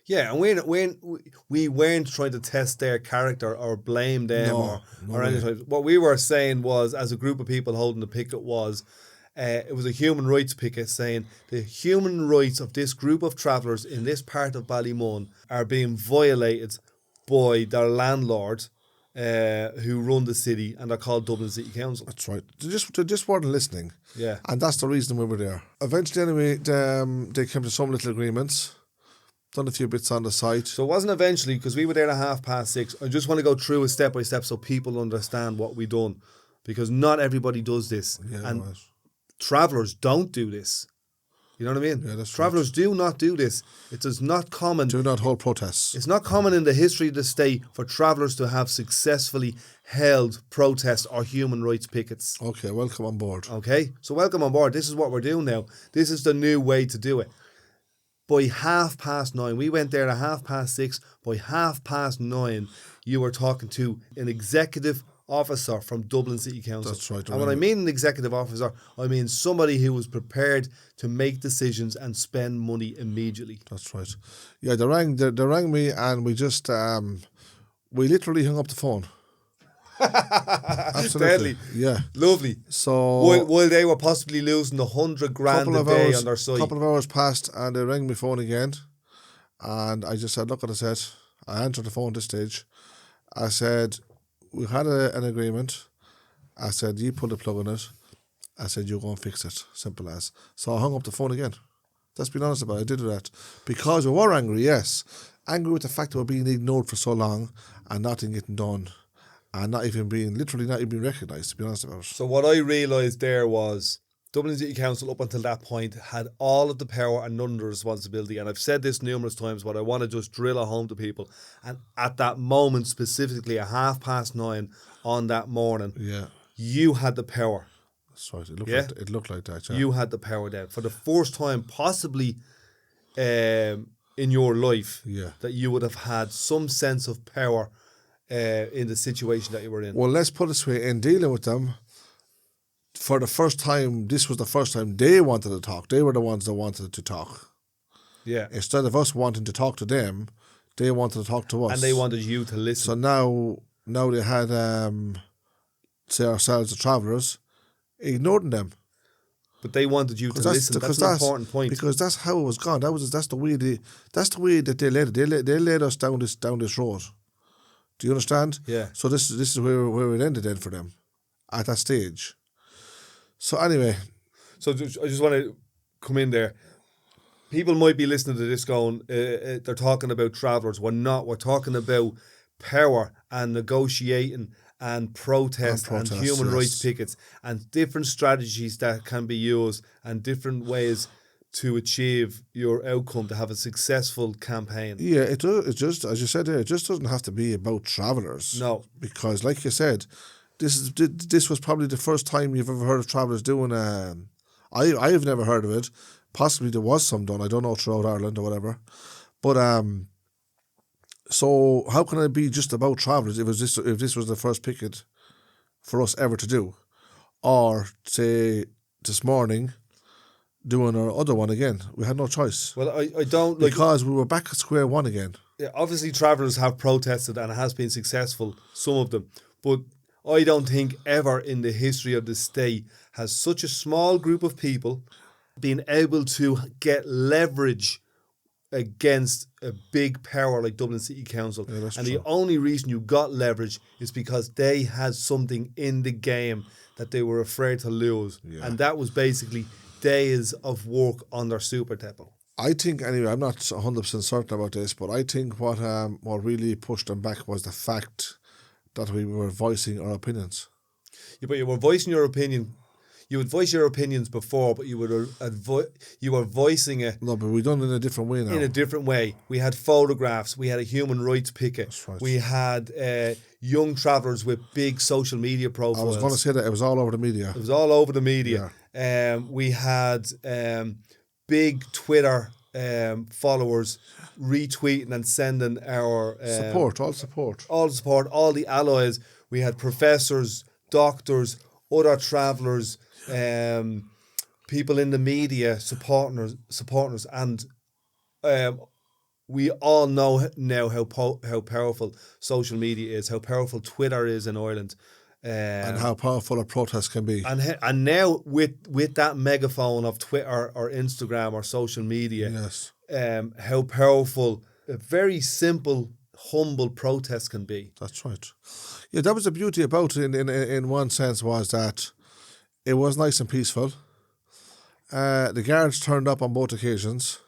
Yeah, and we weren't trying to test their character or blame them No or way. anything. What we were saying was, as a group of people holding the picket, was it was a human rights picket saying the human rights of this group of travellers in this part of Ballymun are being violated by their landlord who run the city, and they're called Dublin City Council. That's right. They just weren't listening. Yeah. And that's the reason we were there. Eventually, anyway, they came to some little agreements. Done a few bits on the site. So it wasn't eventually, because we were there at 6:30. I just want to go through it step by step so people understand what we done, because not everybody does this. Yeah, And right. travellers don't do this. You know what I mean? Yeah, that's Travellers do not do this. It is not common. Do not hold protests. It's not common in the history of the state for travellers to have successfully held protests or human rights pickets. Okay, welcome on board. Okay? So welcome on board. This is what we're doing now. This is the new way to do it. By 9:30, we went there at 6:30. By 9:30, you were talking to an executive officer from Dublin City Council. That's right, And when I mean an executive officer, I mean somebody who was prepared to make decisions and spend money immediately. That's right. Yeah, they rang me and we just, we literally hung up the phone. Absolutely. Deadly. Yeah. Lovely. So... While they were possibly losing $100,000 a day on their site. couple of hours passed and they rang my phone again, and I just said, look what I said. I answered the phone at this stage. I said, we had an agreement. I said, you pull the plug on it. I said, you go and fix it. Simple as. So I hung up the phone again. Let's be honest about it. I did that because we were angry, yes. Angry with the fact that we're being ignored for so long and nothing getting done, and not even being recognised, to be honest about it. So what I realised there was Dublin City Council up until that point had all of the power and none of the responsibility. And I've said this numerous times, but I want to just drill it home to people. And at that moment, specifically at 9:30 on that morning, Yeah, you had the power. that's right. It looked like that. Yeah. You had the power then. For the first time possibly in your life, Yeah. that you would have had some sense of power in the situation that you were in. Well, let's put it this way: in dealing with them, for the first time, this was the first time they wanted to talk. They were the ones that wanted to talk. Yeah. Instead of us wanting to talk to them, they wanted to talk to us. And they wanted you to listen. So now they had, say ourselves, the travellers, ignoring them. But they wanted you to listen. That's an important point. Because that's how it was gone. That's the way that they led it. They led us down this road. Do you understand? Yeah. So this is where it ended then for them, at that stage. So anyway. So I just want to come in there. People might be listening to this going, they're talking about travellers. We're not. We're talking about power and negotiating and protest and human rights pickets and different strategies that can be used and different ways to achieve your outcome, to have a successful campaign. Yeah, it does. It just, as you said there, it just doesn't have to be about travellers. No. Because like you said, this was probably the first time you've ever heard of travellers doing I've never heard of it. Possibly there was some done, I don't know, throughout Ireland or whatever. But so how can it be just about travellers if this was the first picket for us ever to do? Or say this morning doing our other one again. We had no choice. Well, I don't like, because we were back at square one again. Yeah, obviously travellers have protested and it has been successful, some of them. But I don't think ever in the history of the state has such a small group of people been able to get leverage against a big power like Dublin City Council. Yeah, that's and true. the only reason you got leverage is because they had something in the game that they were afraid to lose. Yeah. And that was basically days of work on their super depot. I think, anyway, I'm not 100% certain about this, but I think what really pushed them back was the fact that we were voicing our opinions. Yeah, but you were voicing your opinion. You would voice your opinions before, but you were voicing it. No, but we've done it in a different way now. In a different way. We had photographs. We had a human rights picket. That's right. We had young travellers with big social media profiles. I was going to say that it was all over the media. It was all over the media. We had big Twitter followers retweeting and sending our all support. All the allies. We had professors, doctors, other travellers, people in the media supporting us, and we all know now how powerful social media is, how powerful Twitter is in Ireland, and how powerful a protest can be. And now with that megaphone of Twitter or Instagram or social media, Yes. How powerful a very simple, humble protest can be. That's right. Yeah, that was the beauty about it in one sense, was that it was nice and peaceful. The guards turned up on both occasions,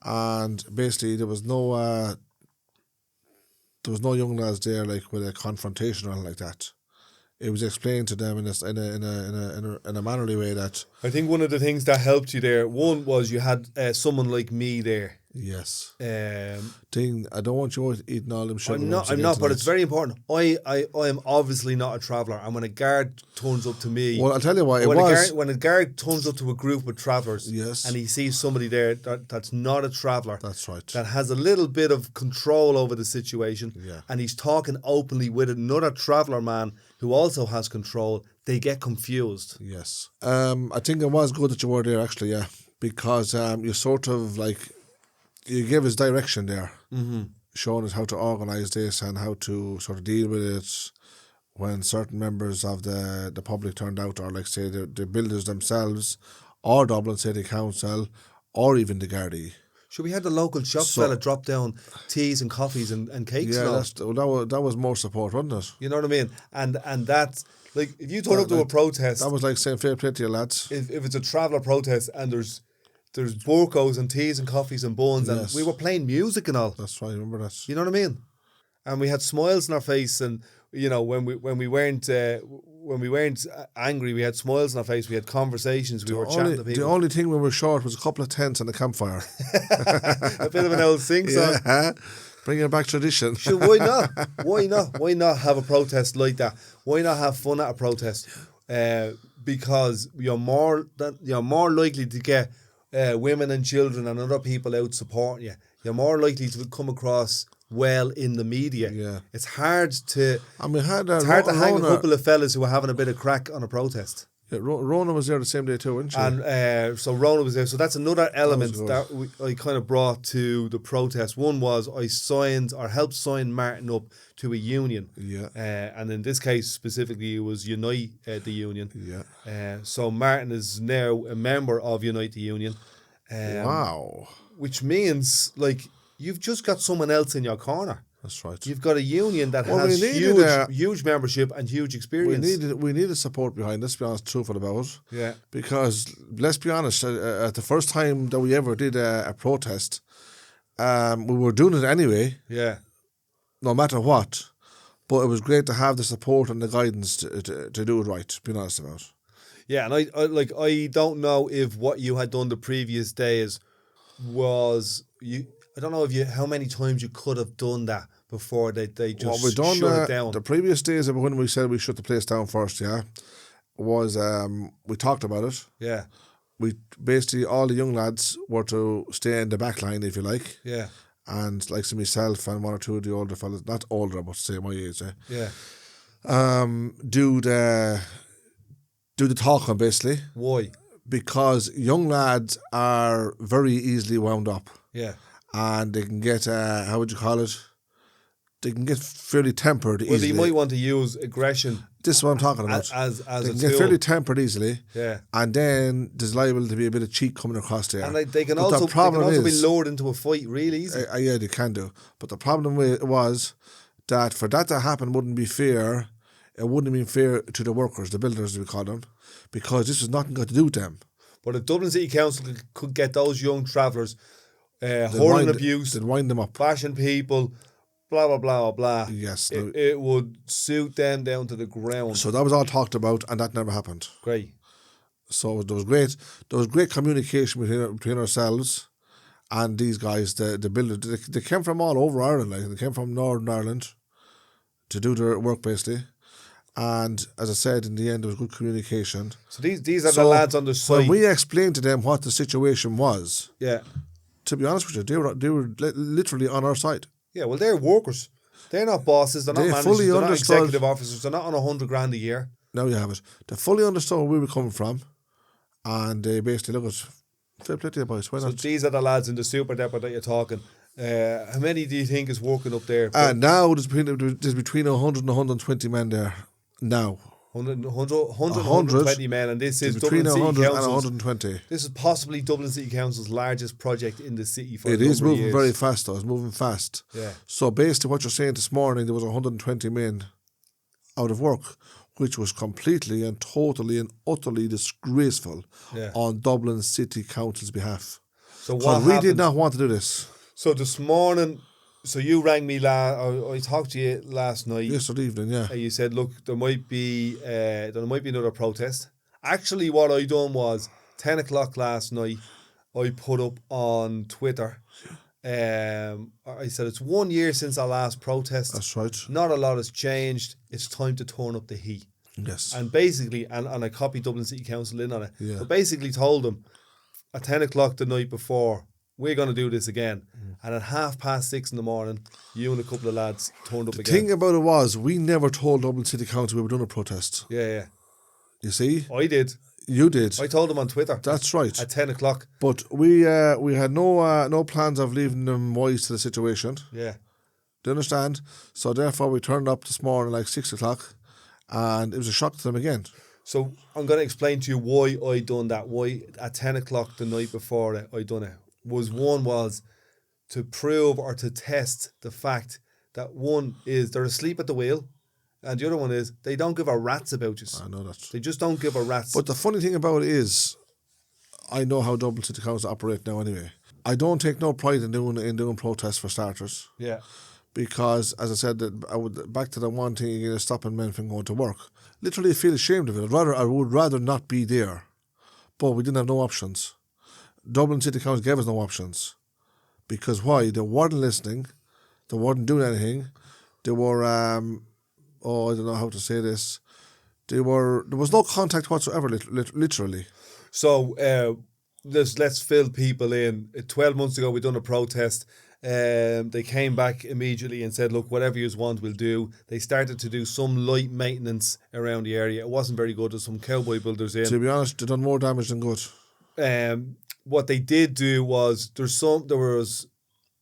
and basically there was no young lads there like with a confrontation or anything like that. It was explained to them in a mannerly way that. I think one of the things that helped you there, one was you had someone like me there. Yes. I don't want you eating all them sugar. I'm not, but it's very important. I am obviously not a traveller, and when a guard turns up to me, well, I'll tell you why. When a guard turns up to a group of travellers, yes, and he sees somebody there that's not a traveller, that's right, that has a little bit of control over the situation, yeah, and he's talking openly with another traveller man who also has control, they get confused. Yes. I think it was good that you were there, actually, yeah, because you sort of like. You gave us direction there, showing us how to organise this and how to sort of deal with it when certain members of the public turned out, or like say the builders themselves, or Dublin City Council, or even the Gardaí. So we had the local shop fella drop down teas and coffees and cakes. Yeah, that was more support, wasn't it? You know what I mean? And that's like, if you turn up to a protest, that was like saying fair play to you lads. If it's a traveller protest and there's burkos and teas and coffees and buns, and we were playing music and all. That's right, I remember that. You know what I mean? And we had smiles on our face, and you know, when we weren't angry, we had smiles on our face. We had conversations. We were chatting to people. The only thing we were short was a couple of tents and a campfire. A bit of an old sing song. Yeah. Bringing back tradition. Sure, why not? Why not? Why not have a protest like that? Why not have fun at a protest? Because you're more likely to get women and children and other people out supporting you. You're more likely to come across well in the media. Yeah. It's hard to. And we had it's hard to hang a couple of fellas who are having a bit of crack on a protest. Yeah, Rona was there the same day too, wasn't she? And so Rona was there. So that's another element good. that I kind of brought to the protest. One was I signed or helped sign Martin up to a union. Yeah. And in this case specifically, it was Unite the Union. Yeah. So Martin is now a member of Unite the Union. Wow. Which means, like, you've just got someone else in your corner. That's right. You've got a union that Well, has we needed, huge membership and huge experience. We needed support behind this, to be honest, truthful about it. Yeah. Because, let's be honest, at the first time that we ever did a protest, we were doing it anyway. Yeah. No matter what. But it was great to have the support and the guidance to do it right, being honest about it. Yeah, and I don't know if what you had done the previous days was I don't know how many times you could have done that before they just shut it down. The previous days of when we said we shut the place down first, was we talked about it. Yeah. We basically, all the young lads were to stay in the back line, if you like. Yeah. And like myself and one or two of the older fellas, not older, but say my age, yeah. Do the talking basically. Why? Because young lads are very easily wound up. Yeah. And they can get, how would you call it? They can get fairly tempered easily. Well, you might want to use aggression. This is what I'm talking about. As they can a get tool. fairly tempered easily. Yeah. And then there's liable to be a bit of cheek coming across there. And they can also be lured into a fight really easy. Yeah, they can do. But the problem was that for that to happen wouldn't be fair. It wouldn't have been fair to the workers, the builders, as we call them, because this was nothing got to do with them. But if Dublin City Council could get those young travellers hurling abuse, they'd wind them up, bashing people, blah blah blah blah. Yes, it would suit them down to the ground. So that was all talked about, and that never happened. Great. So there was great communication between ourselves and these guys, the builders. They came from all over Ireland, like they came from Northern Ireland to do their work basically. And as I said, in the end, there was good communication. So these are the lads on the site. When we explained to them what the situation was, yeah, to be honest with you, they were literally on our side. Yeah, well, they're workers. They're not bosses. They're not managers. They're not executive officers. They're not on $100,000 a year. Now you have it. They fully understood where we were coming from, and they basically look at fair play to you boys. Why not? So these are the lads in the super depot that you're talking. How many do you think is working up there? Now there's between 100 and 120 men there. Now 120 men, and this is between Dublin 100 City and Council's, 120. This is possibly Dublin City Council's largest project in the city for it is moving years. very fast though. It's moving fast. Yeah. So basically what you're saying this morning, there was 120 men out of work, which was completely and totally and utterly disgraceful on Dublin City Council's behalf. So what we did not want to do this. So this morning, so you rang me I talked to you last night. Yesterday evening, yeah. And you said, look, there might be another protest. Actually, what I done was 10 o'clock last night, I put up on Twitter. I said it's 1 year since our last protest. That's right. Not a lot has changed. It's time to turn up the heat. Yes. And basically, and I copied Dublin City Council in on it. Yeah. But basically told them at 10 o'clock the night before, we're going to do this again. And at 6:30 in the morning, you and a couple of lads turned up again. The thing about it was, we never told Dublin City Council we were doing a protest. Yeah. You see? I did. You did. I told them on Twitter. That's right. At 10 o'clock. But we had no plans of leaving them wise to the situation. Yeah. Do you understand? So therefore we turned up this morning like 6 o'clock, and it was a shock to them again. So I'm going to explain to you why I done that. Why at 10 o'clock the night before I done it. One was to prove or to test the fact that one is they're asleep at the wheel, and the other one is they don't give a rat's about you. I know that. They just don't give a rat's. But the funny thing about it is, I know how Dublin City Council operate now anyway. I don't take no pride in doing protests for starters. Yeah. Because, as I said, back to the one thing again, stopping men from going to work. Literally, I feel ashamed of it. I would rather not be there. But we didn't have no options. Dublin City Council gave us no options. Because why? They weren't listening. They weren't doing anything. They were, I don't know how to say this. There was no contact whatsoever, literally. So, let's fill people in. 12 months ago, we done a protest. They came back immediately and said, look, whatever you want, we'll do. They started to do some light maintenance around the area. It wasn't very good. There's some cowboy builders in. To be honest, they done more damage than good. What they did do was there was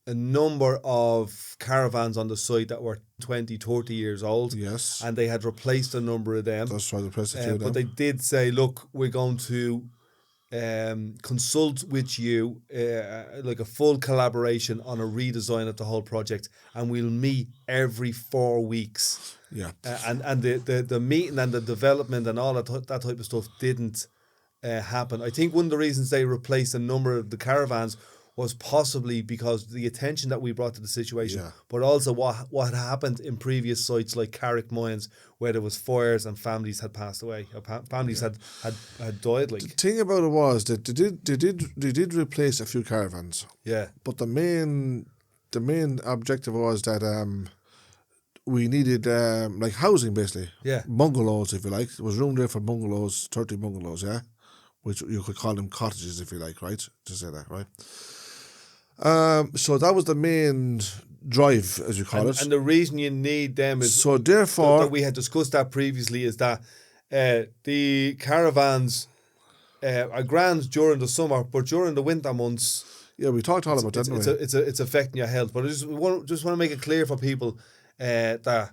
a number of caravans on the site that were 20, 30 years old. Yes. And they had replaced a number of them. That's why they pressed a few of them. But they did say, look, we're going to consult with you, like a full collaboration on a redesign of the whole project, and we'll meet every 4 weeks. Yeah. And the meeting and the development and all that type of stuff didn't happen. I think one of the reasons they replaced a number of the caravans was possibly because the attention that we brought to the situation, but also what happened in previous sites like Carrick Mines, where there was fires and families had passed away, families had died. Like, the thing about it was that they did replace a few caravans. Yeah. But the main objective was that we needed like housing, basically. Yeah. Bungalows, if you like. There was room there for bungalows, 30 bungalows, yeah, which you could call them cottages, if you like, right? To say that, right? So that was the main drive, as you call it. And the reason you need them is so therefore that we had discussed that previously, is that the caravans are grand during the summer, but during the winter months, yeah, we talked all about that, didn't we? it's affecting your health. But I just want to make it clear for people that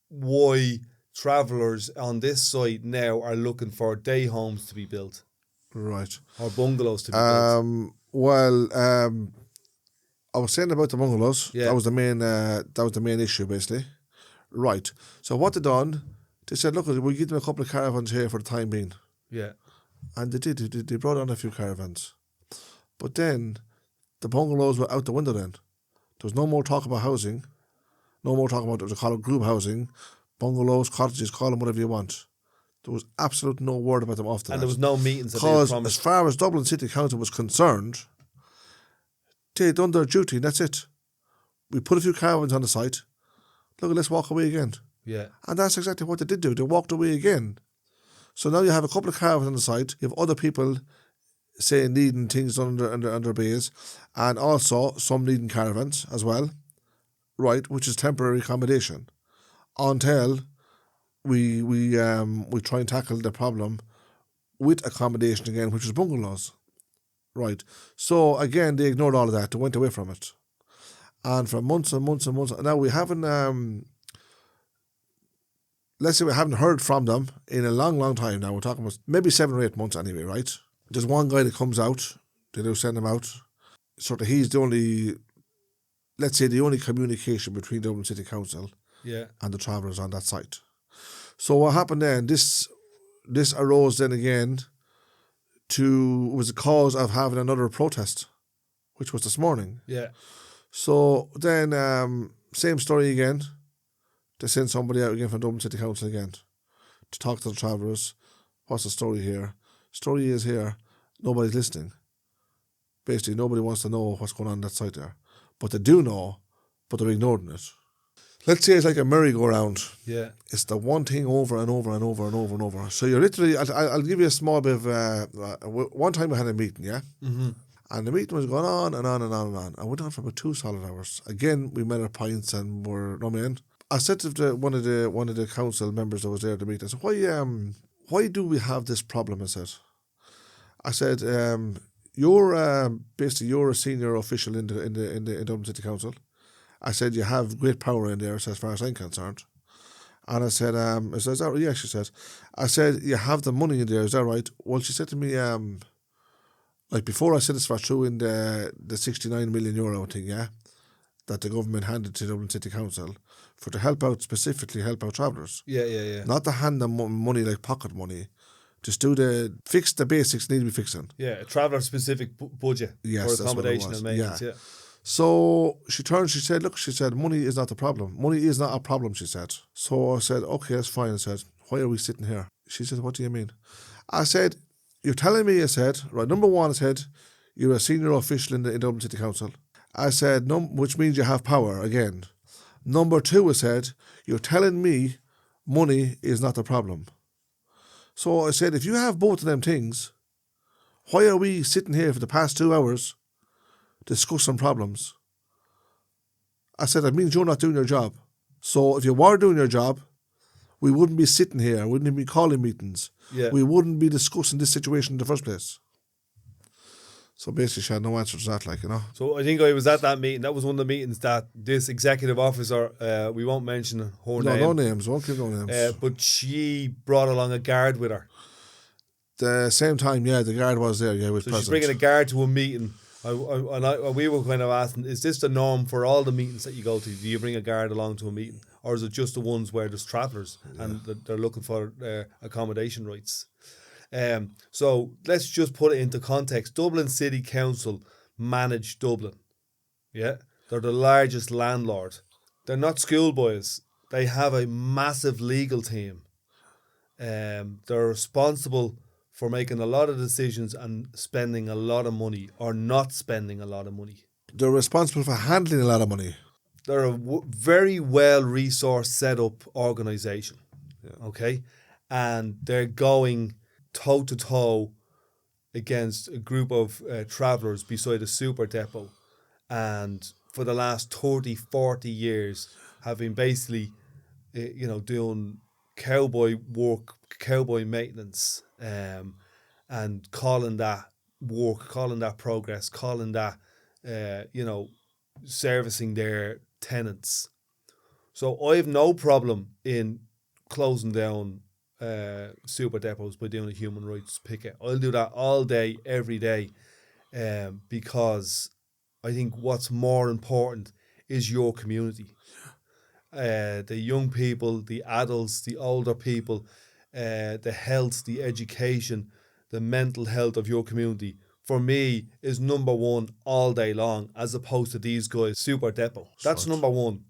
why travellers on this site now are looking for day homes to be built, right, or bungalows to be built. Well, I was saying about the bungalows. Yeah. That was the main issue, basically. Right. So what they done? They said, look, we'll give them a couple of caravans here for the time being. Yeah. And they did. They brought on a few caravans. But then the bungalows were out the window then. There was no more talk about housing. No more talk about, they call it group housing, bungalows, cottages, call them whatever you want. There was absolute no word about them after And that. there was no meetings that they had Because promised. as far as Dublin City Council was concerned, they'd done their duty and that's it. We put a few caravans on the site. Look, let's walk away again. Yeah. And that's exactly what they did do. They walked away again. So now you have a couple of caravans on the site. You have other people, say, needing things under bays, and also some needing caravans as well, right? Which is temporary accommodation until we try and tackle the problem with accommodation again, which is bungalows, right? So again, they ignored all of that. They went away from it, and for months and months and months. Now we haven't. Let's say we haven't heard from them in a long, long time now. We're talking about maybe 7 or 8 months anyway, right? There's one guy that comes out. They do send him out. Sort of, he's the only, let's say, the only communication between Dublin City Council and the travellers on that site. So what happened then, this arose then again was the cause of having another protest, which was this morning. Yeah. So then, same story again. They send somebody out again from Dublin City Council again to talk to the travellers. What's the story here? Story is here, nobody's listening. Basically, nobody wants to know what's going on that site there. But they do know, but they're ignoring it. Let's say it's like a merry-go-round. Yeah. It's the one thing over and over and over and over and over. So you're literally, I'll give you a small bit of, one time we had a meeting, yeah? Mm-hmm. And the meeting was going on and on and on and on. I went on for about 2 solid hours. Again, we met our pints and we're in. I said to one of the council members that was there to meet, I said, why do we have this problem? I said, you're a senior official in Dublin City Council. I said, you have great power in there, as far as I'm concerned. And I said, is that right? Yeah, she said. I said, you have the money in there, is that right? Well, she said to me, like before I said this was true in the 69 million euro thing, yeah, that the government handed to Dublin City Council for to specifically help out travellers. Yeah. Not to hand them money like pocket money. Just fix the basics need to be fixing. Yeah, a traveller-specific budget for accommodation and maintenance, yeah. So she said, look, money is not the problem. Money is not a problem, she said. So I said, okay, that's fine. I said, why are we sitting here? She said, what do you mean? I said, you're telling me, I said, right, number one, I said, you're a senior official in Dublin City Council. I said, which means you have power, again. Number two, I said, you're telling me money is not the problem. So I said, if you have both of them things, why are we sitting here for the past 2 hours discussing problems? I said, that means you're not doing your job. So if you were doing your job, we wouldn't be sitting here, wouldn't be calling meetings. Yeah. We wouldn't be discussing this situation in the first place. So basically, she had no answer to that, like, you know. So I think I was at that meeting. That was one of the meetings that this executive officer, we won't mention her name. No names, won't give no names. But she brought along a guard with her. The same time, yeah, the guard was there, yeah, with So present. she's bringing a guard to a meeting. We were kind of asking, is this the norm for all the meetings that you go to? Do you bring a guard along to a meeting? Or is it just the ones where there's travellers and they're looking for accommodation rights? So let's just put it into context. Dublin City Council manage Dublin. Yeah, they're the largest landlord. They're not schoolboys. They have a massive legal team. They're responsible for making a lot of decisions and spending a lot of money or not spending a lot of money. They're responsible for handling a lot of money. They're a very well resourced set up organisation. Yeah. Okay, and they're going toe to toe against a group of travellers beside a super depot, and for the last 30, 40 years have been basically doing cowboy work, cowboy maintenance, and calling that work, calling that progress, calling that servicing their tenants. So I have no problem in closing down super depots by doing a human rights picket. I'll do that all day, every day, because I think what's more important is your community. The young people, the adults, the older people, the health, the education, the mental health of your community, for me, is number one all day long, as opposed to these guys, super depot. That's number one.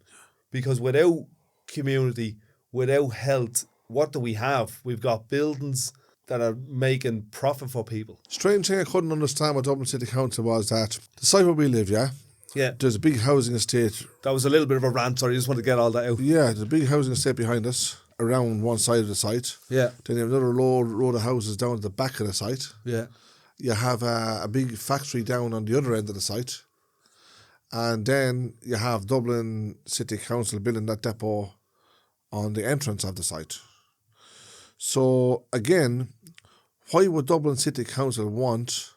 Because without community, without health, what do we have? We've got buildings that are making profit for people. Strange thing I couldn't understand with Dublin City Council was that the site where we live, yeah, there's a big housing estate. That was a little bit of a rant, sorry, I just want to get all that out. Yeah, there's a big housing estate behind us, around one side of the site. Yeah. Then you have another row of houses down at the back of the site. Yeah. You have a big factory down on the other end of the site. And then you have Dublin City Council building that depot on the entrance of the site. So again, why would Dublin City Council want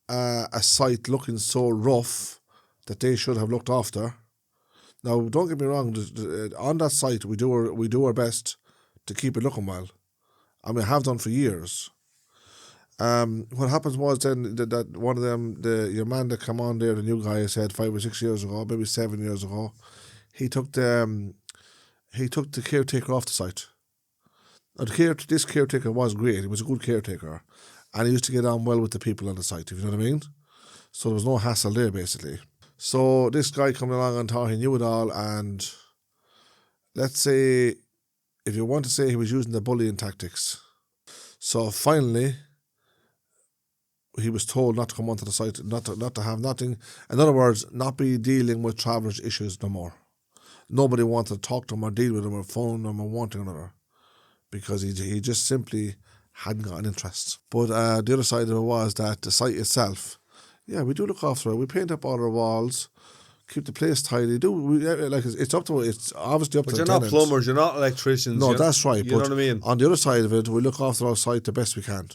a site looking so rough that they should have looked after? Now, don't get me wrong. On that site, we do our best to keep it looking well, and we have done for years. What happens was then that one of them, your man that come on there, the new guy, I said 5 or 6 years ago, maybe 7 years ago, he took the caretaker off the site. Now, this caretaker was great. He was a good caretaker, and he used to get on well with the people on the site, if you know what I mean. So there was no hassle there, basically. So this guy coming along and thought he knew it all, and let's say, if you want to say, he was using the bullying tactics. So finally, he was told not to come onto the site, not to have nothing. In other words, not be dealing with travellers' issues no more. Nobody wanted to talk to him or deal with him or phone them or one thing or another, because he just simply hadn't got an interest. But the other side of it was that the site itself, yeah, we do look after it. We paint up all our walls, keep the place tidy. It's up to it's obviously up to the tenants. But you're not plumbers, you're not electricians. No, that's right. You know what I mean? On the other side of it, we look after our site the best we can.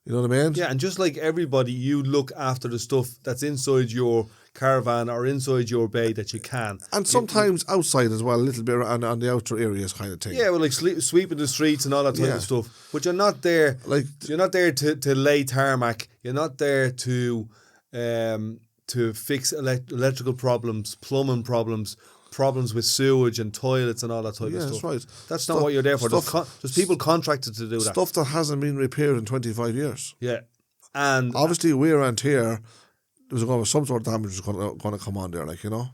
You know what I mean? Yeah, and just like everybody, you look after the stuff that's inside your caravan or inside your bay that you can. And sometimes outside as well, a little bit on the outer areas kind of thing. Yeah, well, like sweeping the streets and all that type of stuff. But you're not there. You're not there to lay tarmac. You're not there to fix electrical problems, plumbing problems with sewage and toilets and all that type of stuff. That's right. That's not what you're there for. There's people contracted to do that. Stuff that hasn't been repaired in 25 years. Yeah. And obviously, we around here, there's going to be some sort of damage is going to come on there, like, you know.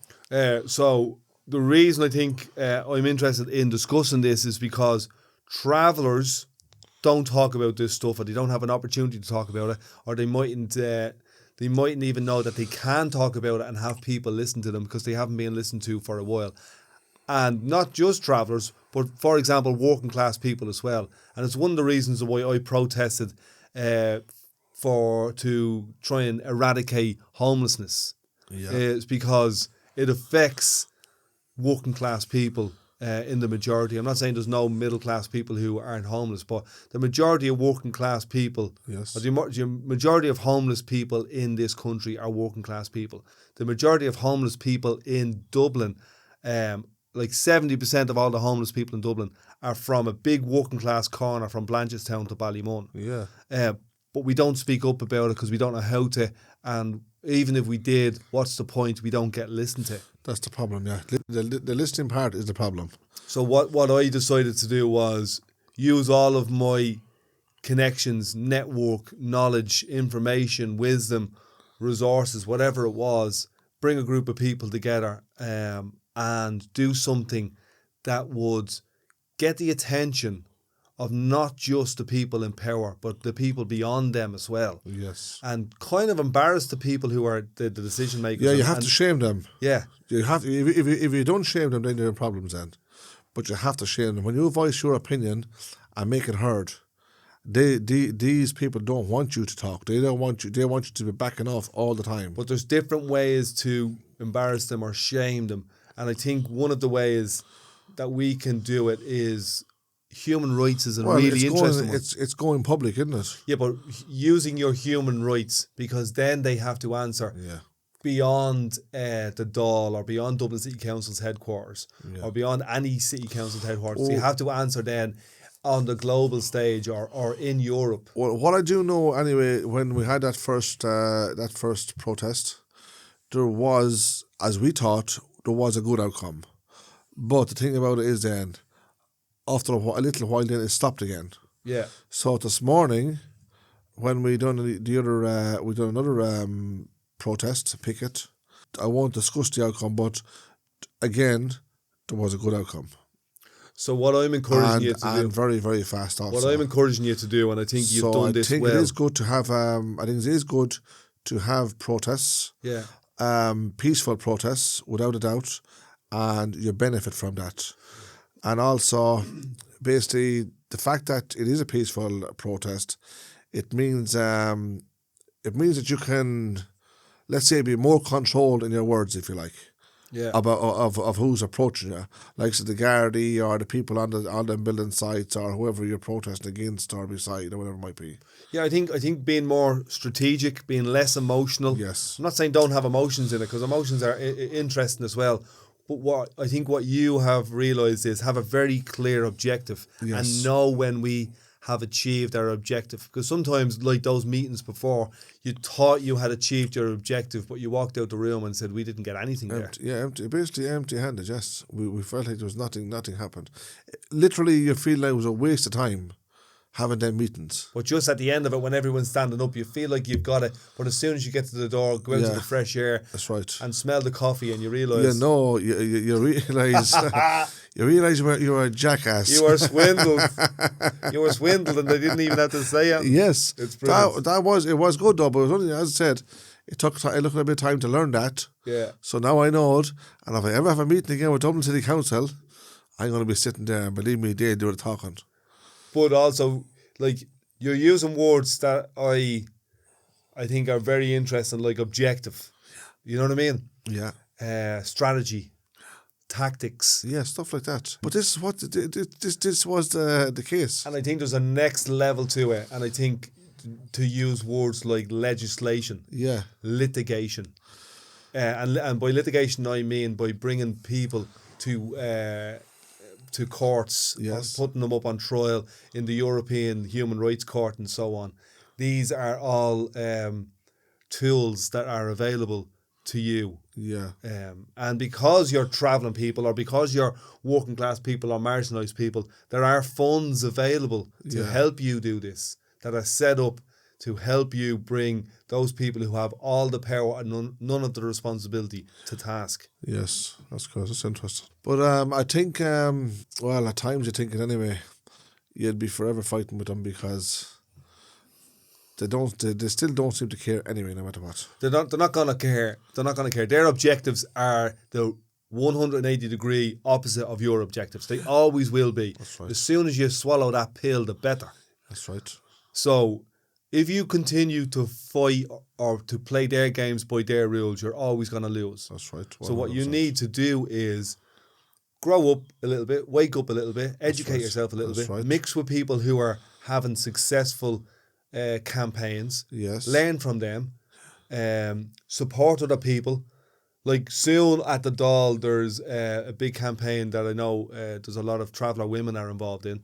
So the reason I think I'm interested in discussing this is because travellers don't talk about this stuff, or they don't have an opportunity to talk about it, or they mightn't even know that they can talk about it and have people listen to them because they haven't been listened to for a while. And not just travellers, but, for example, working class people as well. And it's one of the reasons why I protested to try and eradicate homelessness. Yeah. Is because it affects working class people in the majority. I'm not saying there's no middle class people who aren't homeless, but the majority of working class people, Yes. or the majority of homeless people in this country are working class people. The majority of homeless people in Dublin, like 70% of all the homeless people in Dublin are from a big working class corner from Blanchardstown to Ballymun. Yeah. But we don't speak up about it because we don't know how to. And even if we did, what's the point? We don't get listened to. That's the problem, yeah. The listening part is the problem. So what I decided to do was use all of my connections, network, knowledge, information, wisdom, resources, whatever it was, bring a group of people together and do something that would get the attention of not just the people in power, but the people beyond them as well. Yes. And kind of embarrass the people who are the decision makers. Yeah, you have to shame them. Yeah. You have to, if you don't shame them, then you're in problems then. But you have to shame them. When you voice your opinion and make it heard, these people don't want you to talk. They don't want you. They want you to be backing off all the time. But there's different ways to embarrass them or shame them. And I think one of the ways that we can do it is human rights is a really interesting one. It's going public, isn't it? Yeah, but using your human rights, because then they have to answer beyond the Dáil or beyond Dublin City Council's headquarters or beyond any city council's headquarters. So you have to answer then on the global stage or in Europe. Well, what I do know anyway, when we had that first protest, there was, as we thought, there was a good outcome. But the thing about it is then, after a little while, then it stopped again. Yeah. So this morning, when we done another protest, picket, I won't discuss the outcome, but again, there was a good outcome. So what I'm encouraging you to do, and very, very fast also. What I'm encouraging you to do, and I think you've done this well. I think it is good to have. I think it is good to have protests. Yeah. Peaceful protests, without a doubt, and you benefit from that. And also, basically, the fact that it is a peaceful protest, it means that you can, let's say, be more controlled in your words, if you like. Yeah. Of who's approaching you, like so the Gardaí or the people on the building sites or whoever you're protesting against or beside or whatever it might be. Yeah, I think being more strategic, being less emotional. Yes. I'm not saying don't have emotions in it, because emotions are interesting as well. But what you have realised is have a very clear objective and know when we have achieved our objective. Because sometimes, like those meetings before, you thought you had achieved your objective, but you walked out the room and said, we didn't get anything there. Yeah, basically empty-handed, yes. We felt like there was nothing happened. Literally, you feel like it was a waste of time having them meetings. But just at the end of it, when everyone's standing up, you feel like you've got it. But as soon as you get to the door, go out to the fresh air. That's right. And smell the coffee, and you realise. Yeah, no, you realise. You realise you were a jackass. You were swindled. You were swindled, and they didn't even have to say it. Yes, it's brilliant. It was good though, but it was only, as I said, it took a little bit of time to learn that. Yeah. So now I know it, and if I ever have a meeting again with Dublin City Council, I'm going to be sitting there, and believe me, they do the talking. But also, like, you're using words that I think are very interesting, like objective. You know what I mean? Yeah. Strategy. Tactics. Yeah, stuff like that. But this is what this was the case. And I think there's a next level to it. And I think to use words like legislation, litigation, and by litigation I mean by bringing people to courts, putting them up on trial in the European Human Rights Court and so on. These are all tools that are available to you. Yeah. And because you're travelling people, or because you're working class people or marginalised people, there are funds available to help you do this, that are set up to help you bring those people who have all the power and none of the responsibility to task. Yes, that's good. That's interesting. But I think, well, at times you're thinking anyway, you'd be forever fighting with them because they still don't seem to care anyway, no matter what. They're not going to care. They're not going to care. Their objectives are the 180-degree opposite of your objectives. They always will be. That's right. As soon as you swallow that pill, the better. That's right. So if you continue to fight or to play their games by their rules, you're always going to lose. That's right. So what you 100%. need to do is grow up a little bit, wake up a little bit, educate right. yourself a little That's bit, right. mix with people who are having successful campaigns, Yes. learn from them, support other people. Like soon at the Dáil, there's a big campaign that I know there's a lot of traveller women are involved in.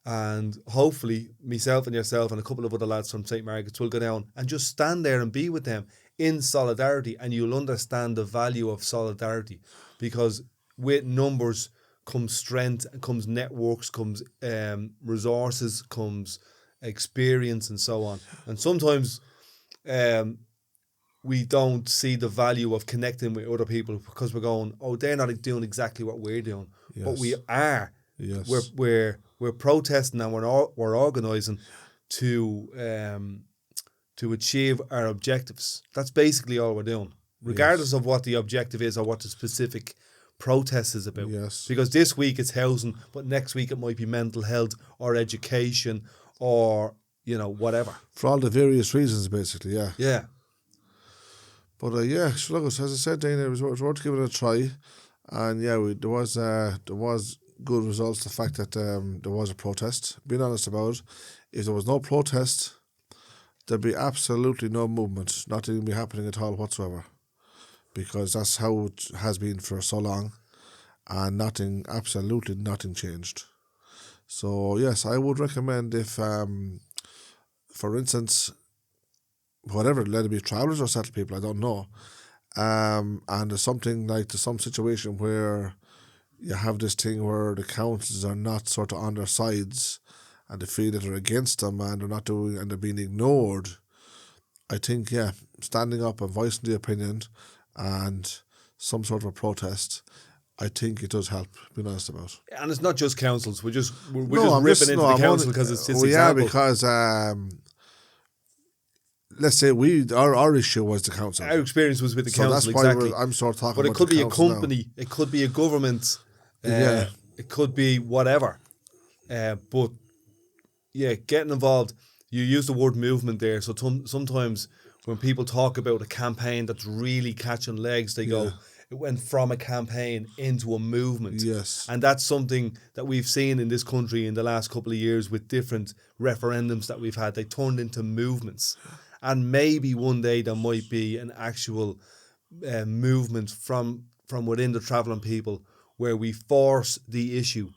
And hopefully myself and yourself and a couple of other lads from St. Margaret's will go down and just stand there and be with them in solidarity, and you'll understand the value of solidarity, because with numbers comes strength, comes networks, comes resources, comes experience and so on. And sometimes we don't see the value of connecting with other people because we're going, oh, they're not doing exactly what we're doing. Yes. But we are. Yes. We're protesting and we're organising to achieve our objectives. That's basically all we're doing, regardless of what the objective is or what the specific protest is about. Yes. Because this week it's housing, but next week it might be mental health or education or, whatever. For all the various reasons, basically, yeah. Yeah. But yeah, so look, as I said, Dana, it was worth giving it a try. And yeah, there was good results. The fact that there was a protest. Being honest about it, if there was no protest, there'd be absolutely no movement. Nothing would be happening at all whatsoever, because that's how it has been for so long, and absolutely nothing changed. So yes, I would recommend if, for instance, whatever, let it be travellers or settled people, I don't know, and there's some situation where you have this thing where the councils are not sort of on their sides and they feel that they're against them and they're being ignored. I think, yeah, standing up and voicing the opinion and some sort of a protest, I think it does help, being honest about. And it's not just councils. We're just ripping into the I'm council only- because it's this yeah, example. because let's say our issue was the council. Our experience was with the So council, that's why exactly. I'm sort of talking But about it could the be a council now. company, it could be a government, Yeah. it could be whatever. But yeah, getting involved. You use the word movement there. So sometimes when people talk about a campaign that's really catching legs, they go, it went from a campaign into a movement. Yes. And that's something that we've seen in this country in the last couple of years with different referendums that we've had. They turned into movements. And maybe one day there might be an actual movement from within the travelling people where we force the issue.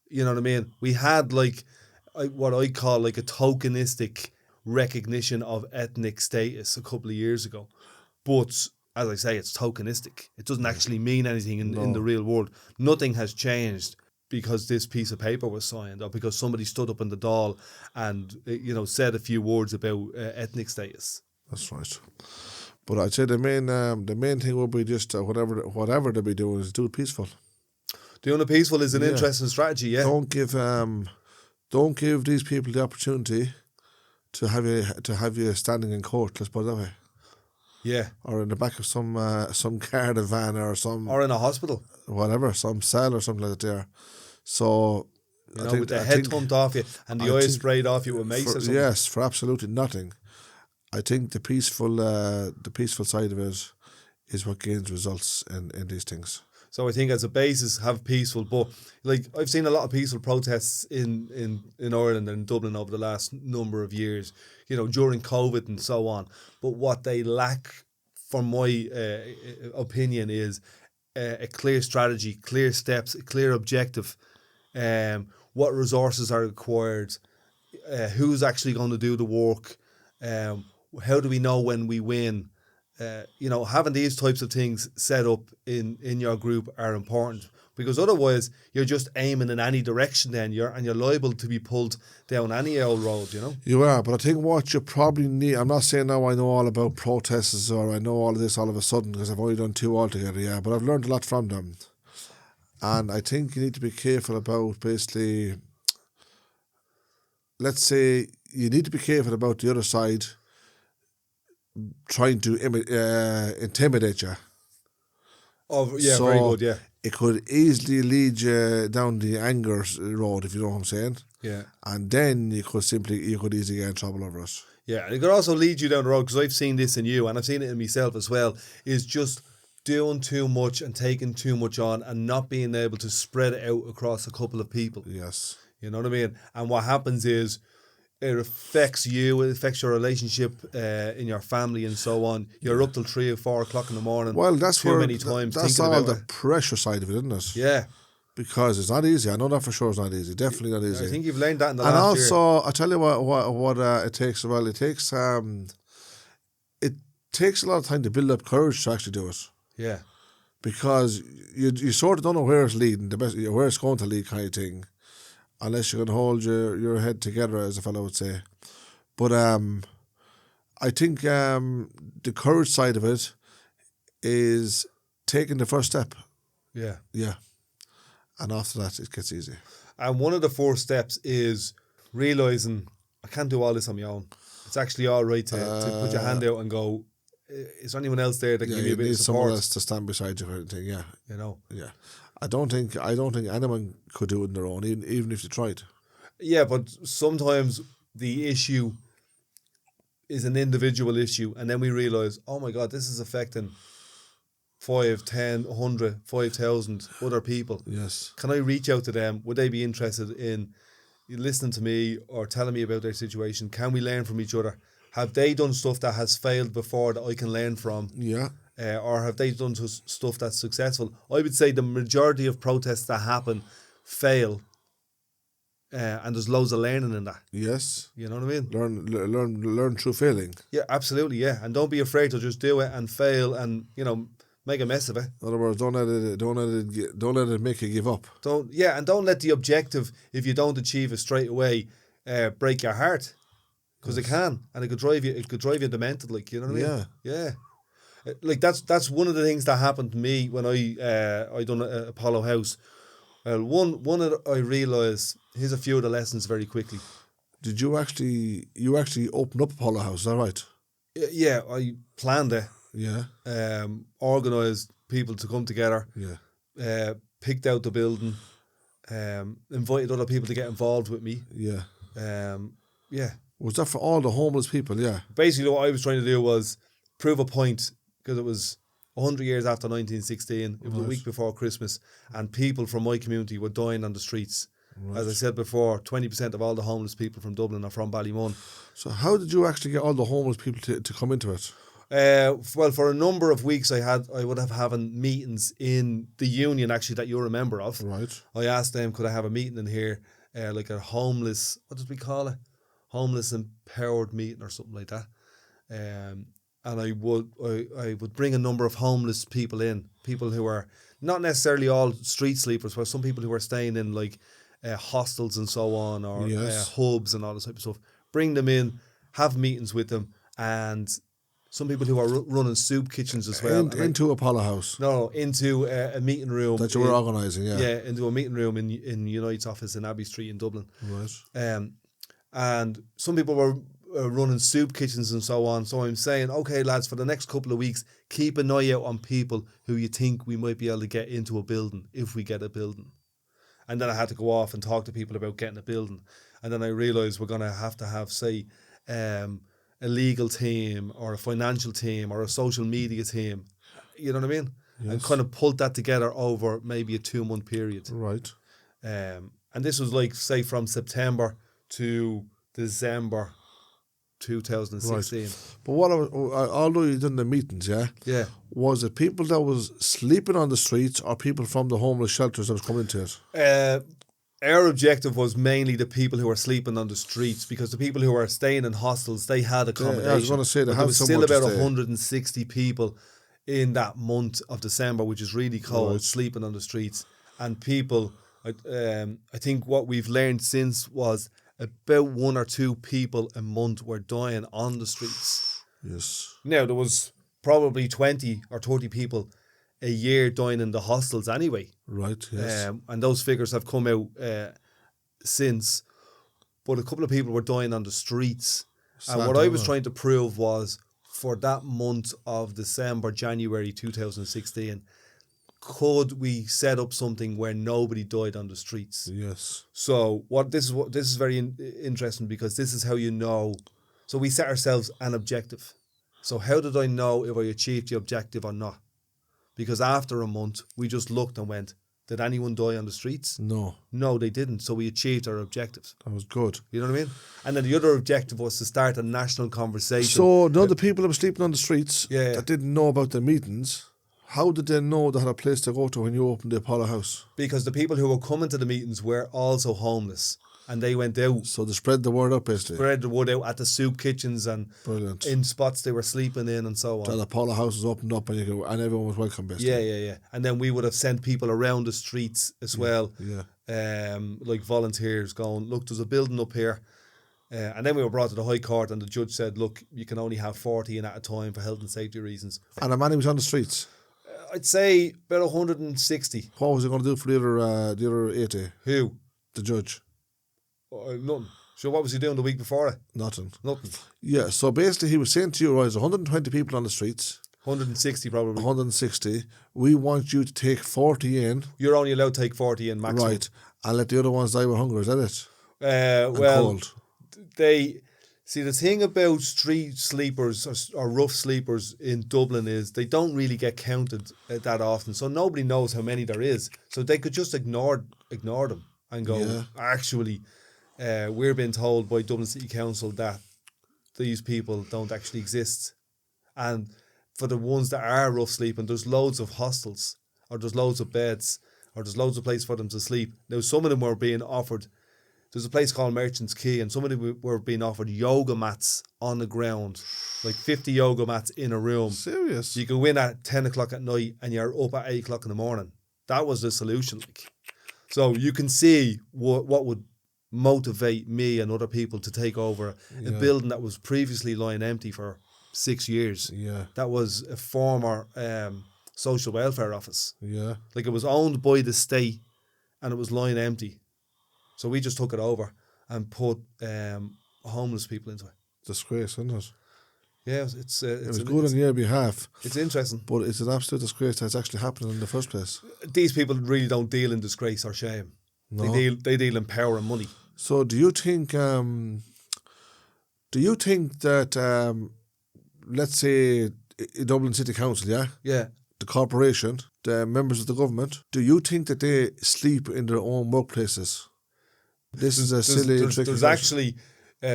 You know what I mean? We had what I call like a tokenistic recognition of ethnic status a couple of years ago. But as I say, it's tokenistic. It doesn't actually mean anything in the real world. Nothing has changed because this piece of paper was signed or because somebody stood up in the Dáil and said a few words about ethnic status. That's right. But I'd say the main thing would be just whatever they be doing is do it peaceful. Doing it peaceful is an interesting strategy. Yeah. Don't give these people the opportunity to have you standing in court. Let's put it that way. Yeah. Or in the back of some caravan or in a hospital, whatever, some cell or something like that there. So with the head thumped off you and the eyes sprayed off you with mace or something. Yes, for absolutely nothing. I think the peaceful side of it is what gains results in these things. So I think as a basis, have peaceful. But I've seen a lot of peaceful protests in Ireland and in Dublin over the last number of years, during COVID and so on. But what they lack, from my opinion, is a clear strategy, clear steps, a clear objective. What resources are required? Who's actually going to do the work? How do we know when we win? Having these types of things set up in your group are important, because otherwise you're just aiming in any direction then you're liable to be pulled down any old road, You are, but I think what you probably need, I'm not saying now I know all about protests or I know all of this all of a sudden because I've only done 2 altogether, but I've learned a lot from them. And I think you need to be careful about basically, let's say you need to be careful about the other side trying to intimidate you. Oh, yeah, So very good, yeah. It could easily lead you down the anger road, if you know what I'm saying. Yeah. And then you could easily get in trouble over it. Yeah, and it could also lead you down the road, because I've seen this in you and I've seen it in myself as well, is just doing too much and taking too much on and not being able to spread it out across a couple of people. Yes. You know what I mean? And what happens is it affects you, it affects your relationship in your family and so on. You're up till 3 or 4 o'clock in the morning. Well, that's too where many times that's thinking all about the it. pressure side of it, isn't it? Yeah. Because it's not easy. I know that for sure. It's not easy. Definitely not easy. I think you've learned that in the and last year. also, I tell you what it takes. Well, it takes a lot of time to build up courage to actually do it. Yeah. Because you sort of don't know where it's leading, where it's going to lead, kind of thing, unless you can hold your head together, as a fellow would say. But I think the courage side of it is taking the first step. Yeah. Yeah. And after that, it gets easy. And one of the 4 steps is realising I can't do all this on my own. It's actually all right to put your hand out and go, is there anyone else there that can give you a bit of support? Someone else to stand beside you, kind of thing. Yeah. You know. Yeah. I don't think anyone could do it on their own, even if they tried. Yeah, but sometimes the issue is an individual issue, and then we realise, oh my God, this is affecting 5, 10, 100, 5,000 other people. Yes. Can I reach out to them? Would they be interested in listening to me or telling me about their situation? Can we learn from each other? Have they done stuff that has failed before that I can learn from? Yeah. Or have they done stuff that's successful? I would say the majority of protests that happen fail, and there's loads of learning in that. Yes. You know what I mean? Learn through failing. Yeah, absolutely, yeah. And don't be afraid to just do it and fail and, make a mess of it. In other words, don't let it make you give up. Don't let the objective, if you don't achieve it straight away, break your heart, because it can, and it could drive you demented. Like, you know what I mean? Yeah. Like that's one of the things that happened to me when I done Apollo House. One of I realised. Here's a few of the lessons very quickly. Did you actually open up Apollo House? Is that right? Yeah, I planned it. Yeah. Organised people to come together. Yeah. Picked out the building. Invited other people to get involved with me. Yeah. Yeah. Was that for all the homeless people? Yeah. Basically, what I was trying to do was prove a point, because it was 100 years after 1916. It was a week before Christmas, and people from my community were dying on the streets. Right. As I said before, 20% of all the homeless people from Dublin are from Ballymun. So how did you actually get all the homeless people to come into it? Well, for a number of weeks, I would have having meetings in the union, actually, that you're a member of. Right. I asked them, could I have a meeting in here, like a homeless, what did we call it? Homeless empowered meeting or something like that. And I would bring a number of homeless people in, people who are not necessarily all street sleepers, but some people who are staying in like hostels and so on, or hubs and all this type of stuff. Bring them in, have meetings with them, and some people who are running soup kitchens as well. Into Apollo House? No, into a meeting room. That you were organising, yeah. Yeah, into a meeting room in Unite's office in Abbey Street in Dublin. Right. And some people were running soup kitchens and so on. So I'm saying, okay, lads, for the next couple of weeks, keep an eye out on people who you think we might be able to get into a building if we get a building. And then I had to go off and talk to people about getting a building. And then I realised we're going to have, say, a legal team or a financial team or a social media team. You know what I mean? Yes. And kind of pulled that together over maybe a 2-month period. Right. And this was like, say, from September to December 2016. Right. But although you done the meetings, yeah, was it people that was sleeping on the streets or people from the homeless shelters that was coming to it? Our objective was mainly the people who were sleeping on the streets, because the people who were staying in hostels, they had accommodation. Yeah, I was going to say there was still about 160 people in that month of December, which is really cold, sleeping on the streets. And people, I think what we've learned since was about 1 or 2 people a month were dying on the streets. Yes. Now, there was probably 20 or 30 people a year dying in the hostels anyway. Right, yes. And those figures have come out since. But a couple of people were dying on the streets. And what I was trying to prove was, for that month of December, January 2016, could we set up something where nobody died on the streets? Yes. So this is very interesting, because this is how you know So we set ourselves an objective. So how did I know if I achieved the objective or not? Because after a month, we just looked and went, did anyone die on the streets? No, No, they didn't. So we achieved our objective. that was good. You know what I mean? And then the other objective was to start a national conversation. So now the people that were sleeping on the streets Yeah. that didn't know about the meetings, how did they know they had a place to go to when you opened the Apollo House? Because the people who were coming to the meetings were also homeless. And they went out, So they spread the word out basically. spread the word out at the soup kitchens and Brilliant. in spots they were sleeping in and so on. That Apollo House was opened up and and everyone was welcome basically. Yeah. And then we would have sent people around the streets as well, Yeah. like volunteers going, look, there's a building up here. And then we were brought to the High Court and the judge said, look, you can only have 40 in at a time for health and safety reasons. And the man who was on the streets, I'd say about 160. what was he going to do for the other 80? Who? The judge? Nothing. So what was he doing the week before it? Nothing. Nothing. Yeah, so basically he was saying to you, right, there's 120 people on the streets, 160 probably. 160. We want you to take 40 in, You're only allowed to take 40 in maximum. right, and let the other ones die with hunger. Is that it? And Well, cold. they see the thing about street sleepers or rough sleepers in Dublin is they don't really get counted that often, so nobody knows how many there is. So they could just ignore them and go, Yeah. actually, we're being told by Dublin City Council that these people don't actually exist. And for the ones that are rough sleeping, there's loads of hostels, or there's loads of beds, or there's loads of places for them to sleep. Now, some of them were being offered. There's a place called Merchants Quay, and some of them were being offered yoga mats on the ground, like 50 yoga mats in a room. Serious? So you go in at 10 o'clock at night and you're up at 8 o'clock in the morning. That was the solution. So you can see what would motivate me and other people to take over a building that was previously lying empty for 6 years. Yeah, That was a former social welfare office. yeah. Like it was owned by the state and it was lying empty. So we just took it over and put homeless people into it. Disgrace, isn't it? Yeah, it's It was good on your behalf, it's interesting. but it's an absolute disgrace that it's actually happening in the first place. These people really don't deal in disgrace or shame. No. They deal in power and money. So do you think that let's say Dublin City Council, yeah, Yeah. the corporation, the members of the government, do you think that they sleep in their own workplaces? This is a silly tricky There's question. actually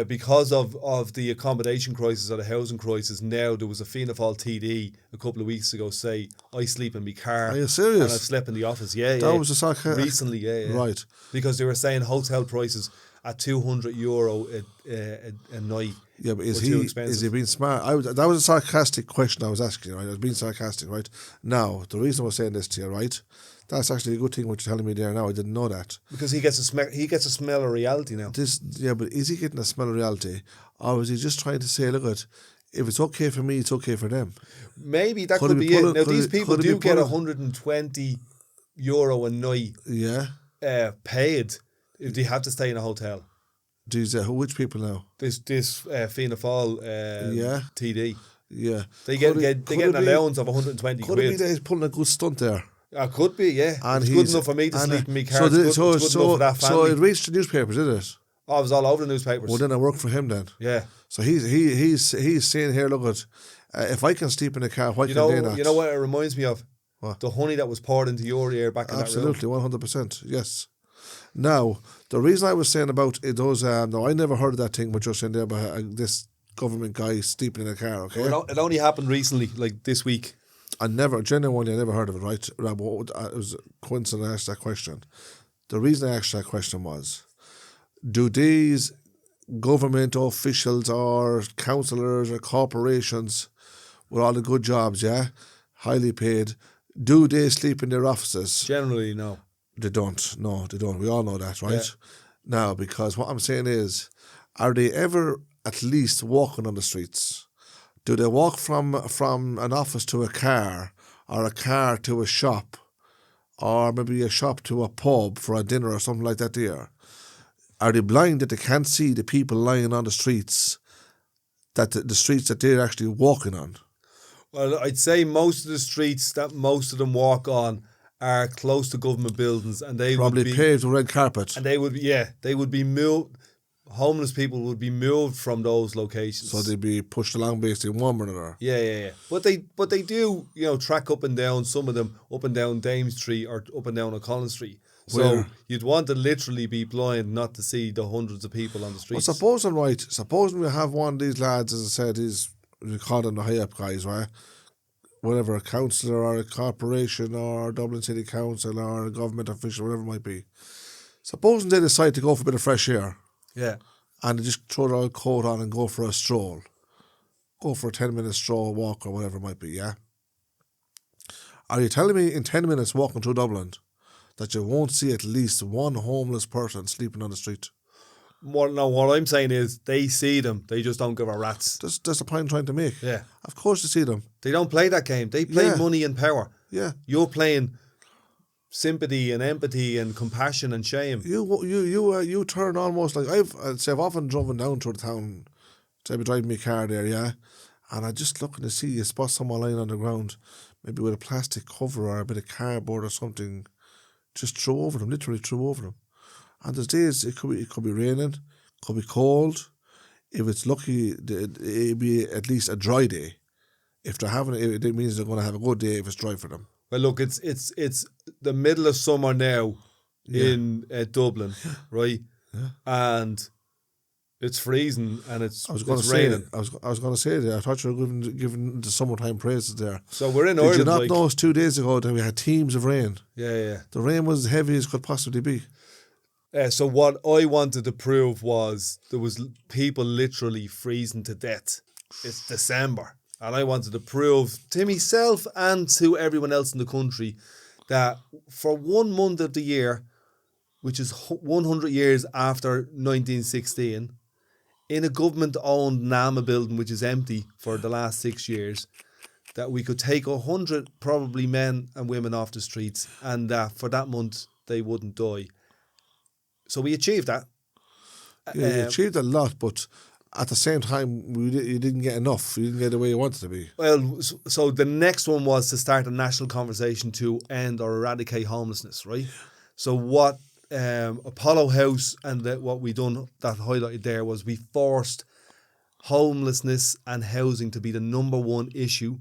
because of the accommodation crisis or the housing crisis. Now there was a Fianna Fáil TD a couple of weeks ago say I sleep in my car. Are you serious? And I've slept in the office. Yeah, That was a sarcastic. recently. Yeah. Right. Because they were saying hotel prices at €200 a night. Yeah, but is were too he expensive. being smart? That was a sarcastic question I was asking. Right, I was being sarcastic, right? Now the reason I was saying this to you, right? That's actually a good thing what you're telling me there now. I didn't know that. Because he gets a smell of reality now. But is he getting a smell of reality, or is he just trying to say, look, if it's okay for me, it's okay for them? Maybe that Could could it be be it. pulling- Now could these it- people could it be do get pulling- €120 a night Yeah. paid if they have to stay in a hotel. These which people now? This Fianna Fáil Yeah. TD. Yeah. They Could get it- they could get it an be- allowance of 120 Could it be quid. that he's pulling a good stunt there? Could be, yeah. And It's good he's- enough for me to and, sleep in my car. So, It's good enough for that so family. it reached the newspapers, did it? I was all over the newspapers. Well, then I work for him then. Yeah. So he's saying here, look at, if I can sleep in a car, why You can they know, not? you know what it reminds me of? What? The honey that was poured into your ear back in Absolutely, 100%. Yes. Now, the reason I was saying about it, those, no, I never heard of that thing what you're saying there about this government guy sleeping in a car. Okay, that room. It only happened recently, like this week. I genuinely never heard of it. Right, Rob, it was coincident I asked that question. The reason I asked that question was, do these government officials or councillors or corporations with all the good jobs, yeah, highly paid, do they sleep in their offices? Generally, no. They don't. No, they don't. We all know that, right? Now, because what I'm saying is, are they ever at least walking on the streets? Do they walk from an office to a car, or a car to a shop, or maybe a shop to a pub for a dinner or something like that there? Are they blind that they can't see the people lying on the streets, that the streets that they're actually walking on? Well, I'd say most of the streets that most of them walk on are close to government buildings, and they Probably would be paved with red carpet. and they would be moved. homeless people would be moved from those locations. So they'd be pushed along basically one way or another. Yeah. But they do, track up and down, some of them up and down Dame Street or up and down O'Connell Street. So Where? you'd want to literally be blind not to see the hundreds of people on the Well, streets. suppose I'm right. Supposing we have one of these lads, as I said, we call them the high up guys, right? Whatever, a councillor or a corporation or Dublin City Council or a government official, whatever it might be. Supposing they decide to go for a bit of fresh air Yeah. and they just throw their coat on and go for a stroll. Go for a 10-minute stroll, walk, or whatever it might be, yeah? Are you telling me in 10 minutes walking through Dublin that you won't see at least one homeless person sleeping on the street? What I'm saying is they see them, they just don't give a rat's. That's the point I'm trying to make. Yeah. Of course you see them. They don't play that game. They play Yeah. money and power. Yeah. You're playing sympathy and empathy and compassion and shame. You turn almost like I've often driven down to the town. So I'd be driving my car there, yeah, and I just looking to see you spot someone lying on the ground, maybe with a plastic cover or a bit of cardboard or something, just throw over them, literally throw over them. And there's days it could be raining, could be cold. If it's lucky, it'd be at least a dry day. If they're having it means they're going to have a good day if it's dry for them. Well, look, it's the middle of summer now in Dublin, right? Yeah. And it's freezing and it's raining. raining. I was going to say that. I thought you were giving the summertime praises there. So we're in Did Ireland. you not notice 2 days ago that we had teams of rain? Yeah. The rain was as heavy as could possibly be. So what I wanted to prove was there was people literally freezing to death. It's December. And I wanted to prove to myself and to everyone else in the country that for 1 month of the year, which is 100 years after 1916, in a government-owned NAMA building, which is empty for the last 6 years, that we could take 100 probably men and women off the streets and that for that month they wouldn't die. So we achieved that. Yeah, you achieved a lot, but at the same time, you didn't get enough. You didn't get the way you wanted to be. Well, so the next one was to start a national conversation to end or eradicate homelessness, right? So what Apollo House and what we done that highlighted there was we forced homelessness and housing to be the number one issue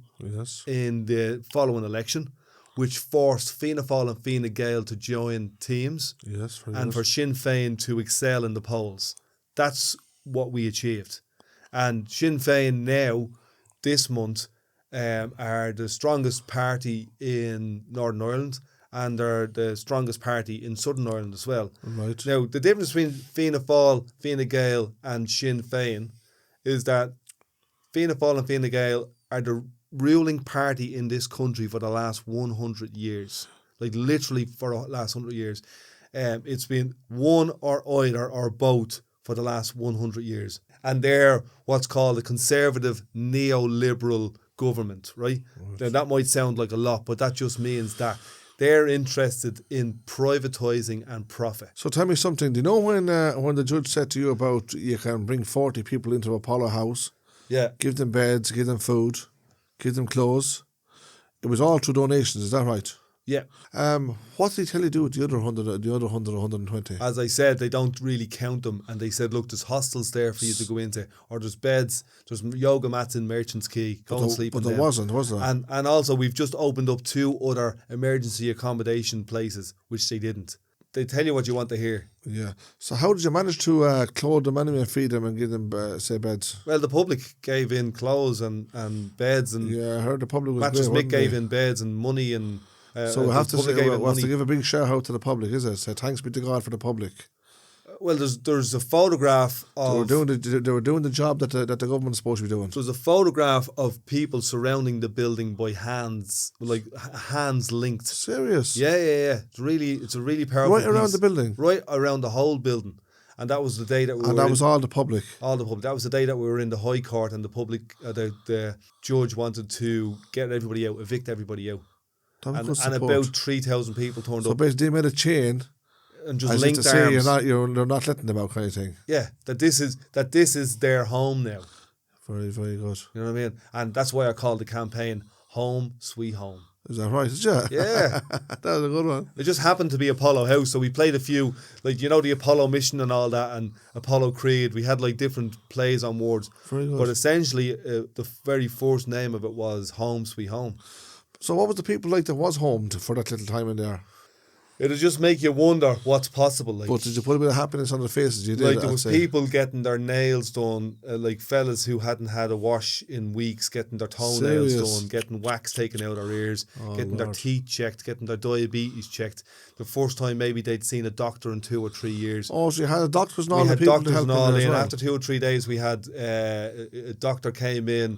in the following election, which forced Fianna Fáil and Fine Gael to join teams and for Sinn Féin to excel in the polls. That's what we achieved. And Sinn Féin now, this month, are the strongest party in Northern Ireland and they're the strongest party in Southern Ireland as well. Right. Now, the difference between Fianna Fáil, Fine Gael and Sinn Féin is that Fianna Fáil and Fine Gael are the ruling party in this country for the last 100 years. Like literally for the last 100 years. It's been one or either or both for the last 100 years. And they're what's called a conservative neoliberal government, right? Now, that might sound like a lot, but that just means that they're interested in privatising and profit. So tell me something. Do you know when the judge said to you about you can bring 40 people into Apollo House, give them beds, give them food, give them clothes? It was all through donations, is that right? Yeah. What did he tell you to do with the other 120? As I said, they don't really count them. And they said, look, there's hostels there for you to go into, or there's beds, there's yoga mats in Merchant's Quay. Go and sleep in them. But there wasn't, was there? And also, we've just opened up 2 other emergency accommodation places, which they didn't. They tell you what you want to hear. Yeah. So how did you manage to clothe them anyway and feed them and give them, say, beds? Well, the public gave in clothes and beds. And yeah, I heard the public was Mattress great, Mick gave in beds and money and... so we have to say, we have to give a big shout out to the public, is it? Say thanks be to God for the public. Well, there's a photograph of... They were doing the job that the government's supposed to be doing. There's a photograph of people surrounding the building by hands, like hands linked. Serious? Yeah. It's a really powerful Right around piece. the building? Right around the whole building. And that was the day that we were And that was all the public? All the public. That was the day that we were in the High Court and the public, the judge wanted to get everybody out, evict everybody out. And about 3,000 people turned up. So basically they made a chain and just as linked if to say arms. they're not letting them out kind of thing. Yeah, that this is their home now. Very, very good. You know what I mean? And that's why I called the campaign Home Sweet Home. Is that right? Is it? Yeah. That was a good one. It just happened to be Apollo House, so we played a few, like, you know, the Apollo Mission and all that, and Apollo Creed. We had like different plays on words. Very good. But essentially, the very first name of it was Home Sweet Home. So what was the people like that was home for that little time in there? It'll just make you wonder what's possible. Like, But did you put a bit of happiness on their faces? You did. like there I'd was say. people getting their nails done, like fellas who hadn't had a wash in weeks, getting their toenails Serious? done, getting wax taken out their ears, Oh, getting their Lord. teeth checked, getting their diabetes checked. The first time maybe they'd seen a doctor in 2 or 3 years. Oh, so you had doctors and all We the had people to doctors help and them all as in. well. After 2 or 3 days, we had a doctor came in.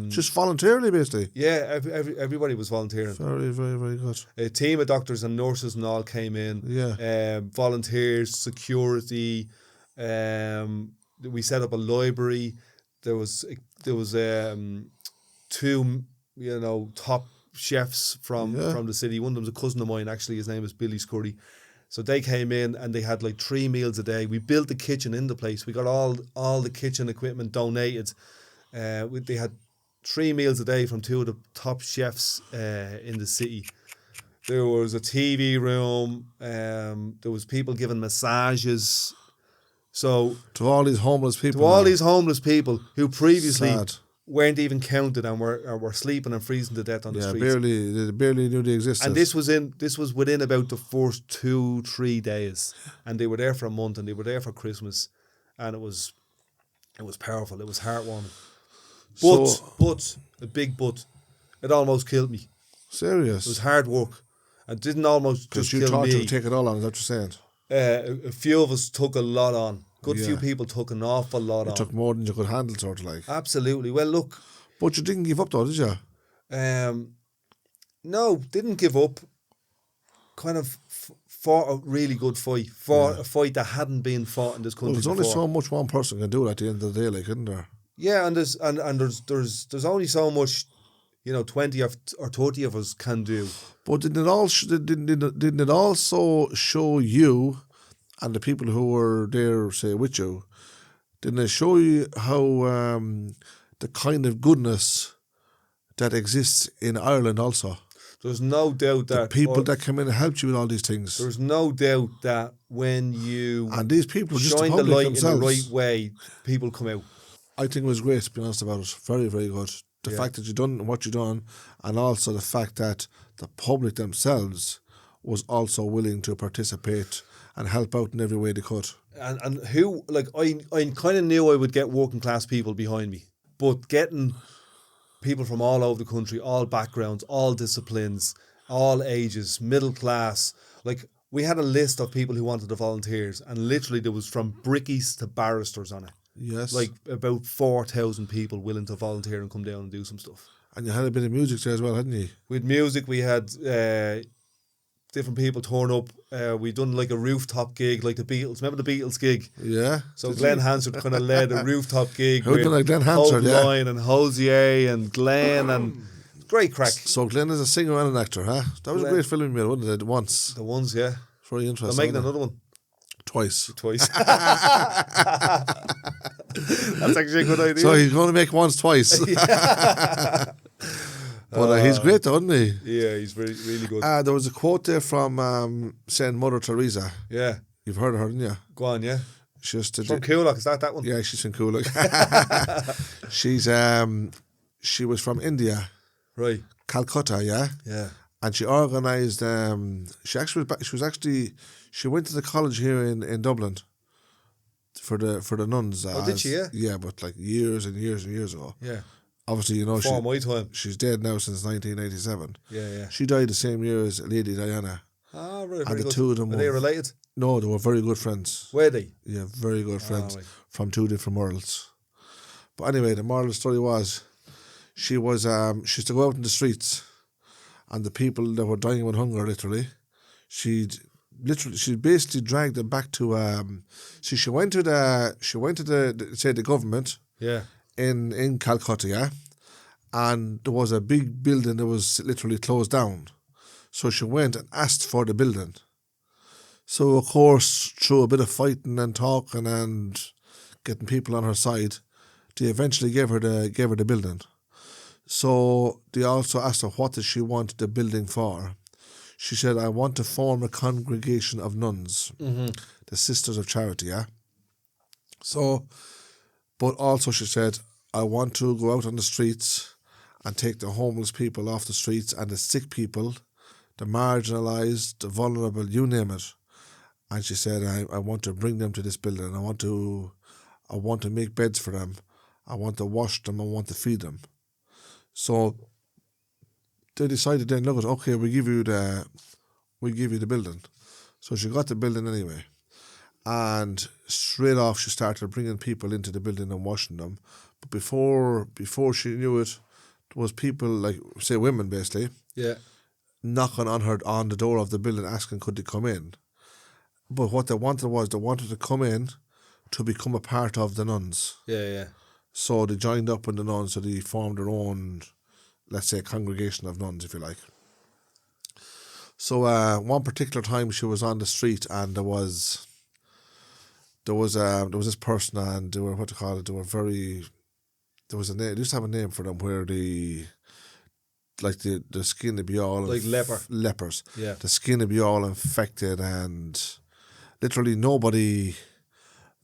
Just voluntarily, basically. Yeah, everybody was volunteering. Very, very, very good. A team of doctors and nurses and all came in. Yeah. Volunteers, security. We set up a library. There was 2, you know, top chefs from the city. One of them's a cousin of mine, actually. His name is Billy Scurry. So they came in and they had like 3 meals a day. We built the kitchen in the place. We got all the kitchen equipment donated. They had 3 meals a day from 2 of the top chefs in the city. There was a TV room. There was people giving massages. So To all these homeless people. to all now. these homeless people who previously Sad. weren't even counted and were sleeping and freezing to death on the Yeah, streets. they barely knew they existed. And this was within about the first 2-3 days, and they were there for a month, and they were there for Christmas, and it was powerful. It was heartwarming. But a big but, it almost killed me. Serious. It was hard work. It didn't almost Because just you kill thought me. you'd take it all on, is that what you're saying? A few of us took a lot on. Good few Yeah. people took an awful lot It on. took more than you could handle, sort of like. Absolutely. Well, look, But you didn't give up though, did you? no, didn't give up. Kind of fought a really good fight. Fought a fight that hadn't been fought in this Well, country there's only before. so much one person can do at the end of the day, like, isn't there? Yeah, and there's only so much, you know, 20 or 30 of us can do. But didn't it also show you and the people who were there, say, with you, didn't it show you how the kind of goodness that exists in Ireland also? There's no doubt that People that come in and helped you with all these things. there's no doubt that when you And these people were just the shine the public light themselves. in the right way, people come out. I think it was great, to be honest about it. Very, very good. The fact that you done what you done, and also the fact that the public themselves was also willing to participate and help out in every way they could. And who, like, I kind of knew I would get working class people behind me, but getting people from all over the country, all backgrounds, all disciplines, all ages, middle class, like, we had a list of people who wanted to volunteers, and literally there was from brickies to barristers on it. Yes. Like about 4,000 people willing to volunteer and come down and do some stuff. And you had a bit of music there as well, hadn't you? With music, we had different people turn up. We done like a rooftop gig, like the Beatles. Remember the Beatles gig? Yeah. So Did Glenn you? Hansard kind of led a rooftop gig. Who done like Glenn Hansard, yeah? Line and Hosier and Glenn and great crack. So Glenn is a singer and an actor, huh? That was a Glenn. great film you made, wasn't it? Once. The ones, yeah. Very I'm interesting. making wasn't it? another one Twice. twice. That's actually a good idea. So he's going to make once twice. But he's great though, isn't he? Yeah, he's really good. There was a quote there from Saint Mother Teresa. Yeah, You've heard of her, didn't you? go on, yeah. She used to From Coolock, is that one? yeah, she's from Coolock. She was from India, Right. Calcutta, yeah, Yeah. and she organised. She went to the college here in Dublin for the nuns. Oh, did she, yeah? Yeah, but like years and years and years ago. Yeah. Obviously, you know Before my time. she's dead now since 1987. Yeah, yeah. She died the same year as Lady Diana. Ah, very, And very the good. two of them Are they were- related? No, they were very good friends. Were they? Yeah, very good friends right. from two different worlds. But anyway, the moral of the story was she used to go out in the streets and the people that were dying with hunger she'd basically dragged them back to she went to the government Yeah. in Calcutta, yeah, and there was a big building that was literally closed down. So she went and asked for the building. So, of course, through a bit of fighting and talking and getting people on her side, they eventually gave her the building. So they also asked her what did she want the building for. She said, I want to form a congregation of nuns, the Sisters of Charity, yeah? So, but also she said, I want to go out on the streets and take the homeless people off the streets and the sick people, the marginalised, the vulnerable, you name it. And she said, I want to bring them to this building. I want to make beds for them. I want to wash them. I want to feed them. So they decided then, look, okay, we give you the building. So she got the building anyway. And straight off, she started bringing people into the building and washing them. But before she knew it, there was people, like, say women basically, knocking on the door of the building asking could they come in. But what they wanted to come in to become a part of the nuns. Yeah. So they joined up with the nuns, so they formed their own, let's say, congregation of nuns, if you like. So one particular time she was on the street and there was this person and they were, they used to have a name for them where the skin would be all... Like lepers. Yeah. The skin would be all infected and literally nobody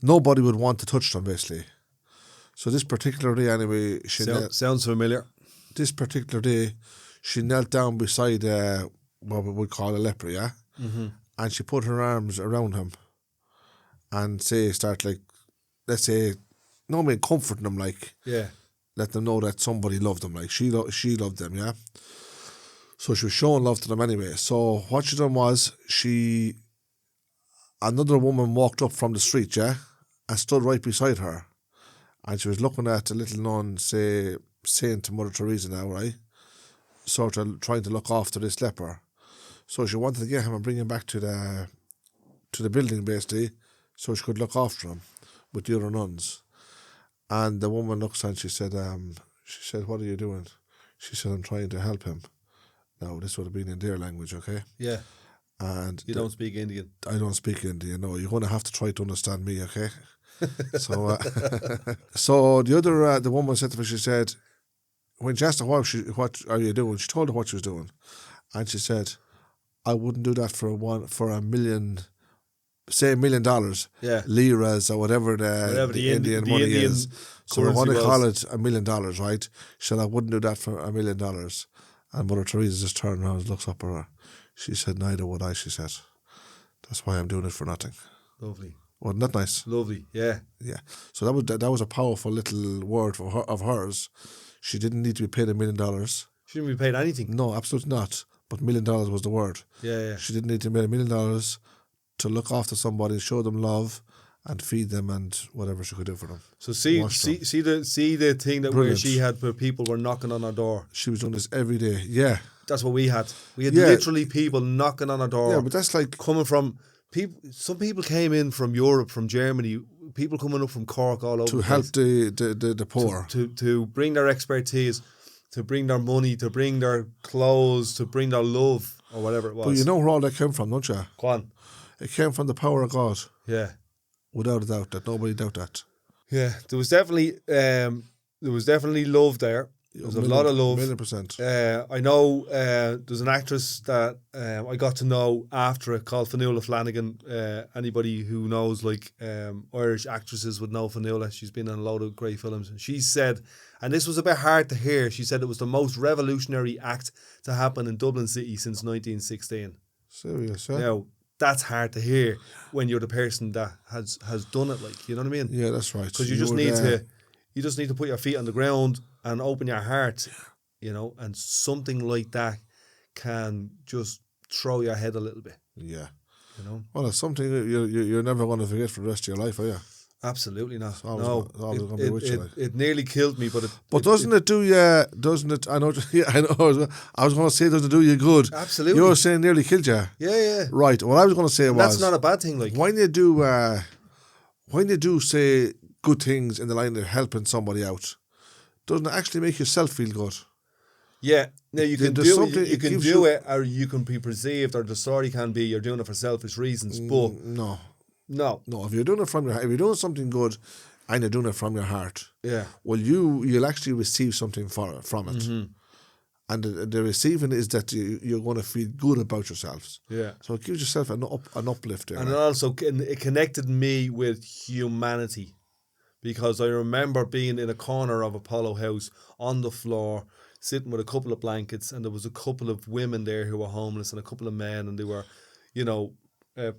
would want to touch them, basically. So this particular day anyway... Sounds familiar. This particular day, she knelt down beside what we would call a leper, yeah? Mm-hmm. And she put her arms around him and comforting them, like... Yeah. Let them know that somebody loved them, like she loved them, yeah? So she was showing love to them anyway. So what she done was, another woman walked up from the street, yeah? And stood right beside her. And she was looking at the little nun, saying to Mother Teresa now, right? Sort of trying to look after this leper. So she wanted to get him and bring him back to the building, basically, so she could look after him with the other nuns. And the woman looks and she said, what are you doing? She said, I'm trying to help him. Now, this would have been in their language, okay? Yeah. And you don't speak Indian. I don't speak Indian, no. You're going to have to try to understand me, okay? So the woman said to me, she said, when she asked her what are you doing, she told her what she was doing. And she said, I wouldn't do that for $1 million, say $1 million, liras or whatever the Indian money is. So we want to call it $1 million, right? She said, I wouldn't do that for $1 million. And Mother Teresa just turned around and looks up at her. She said, neither would I, she said. That's why I'm doing it for nothing. Lovely. Wasn't that nice? Lovely, yeah. Yeah. So that was a powerful little word of hers. She didn't need to be paid $1 million. She didn't be paid anything. No, absolutely not. But $1 million was the word. Yeah. She didn't need to pay $1 million to look after somebody, show them love, and feed them, and whatever she could do for them. So see the thing that where she had, where people were knocking on her door. She was doing this every day. Yeah, that's what we had. We had literally people knocking on our door. Yeah, but that's like coming from people. Some people came in from Europe, from Germany. People coming up from Cork all over to help the poor, to bring their expertise, to bring their money, to bring their clothes, to bring their love or whatever it was. But you know where all that came from, don't you? Go on. It came from the power of God. Yeah. Without a doubt, that nobody doubt that. Yeah, there was definitely love there. There was a lot of love. 1,000,000%. I know there's an actress that I got to know after it called Fionnuala Flanagan. Anybody who knows Irish actresses would know Fionnuala. She's been in a load of great films. She said, and this was a bit hard to hear, she said it was the most revolutionary act to happen in Dublin City since 1916. Serious, yeah? Now, that's hard to hear when you're the person that has done it, you know what I mean? Yeah, that's right. Because you just need to put your feet on the ground and open your heart, and something like that can just throw your head a little bit. Yeah. Well, it's something you're never going to forget for the rest of your life, are you? Absolutely not. It's always going to be with you. It nearly killed me, but doesn't it do you? Doesn't it? I know. Yeah, I know. I was going to say, does it do you good? Absolutely. You were saying nearly killed you. Yeah. Right. What I was going to say was that's not a bad thing. When you do say good things in the line of helping somebody out, doesn't it actually make yourself feel good? Yeah. Now you can do it. You can do it, or you can be perceived, or the story can be you're doing it for selfish reasons. But no. If you're doing it from your heart, if you're doing something good, and you're doing it from your heart, Yeah. well, you'll actually receive something from it. Mm-hmm. And the receiving is that you're going to feel good about yourselves. Yeah. So it gives yourself an uplift there. And it also it connected me with humanity, because I remember being in a corner of Apollo House on the floor, sitting with a couple of blankets, and there was a couple of women there who were homeless and a couple of men, and they were,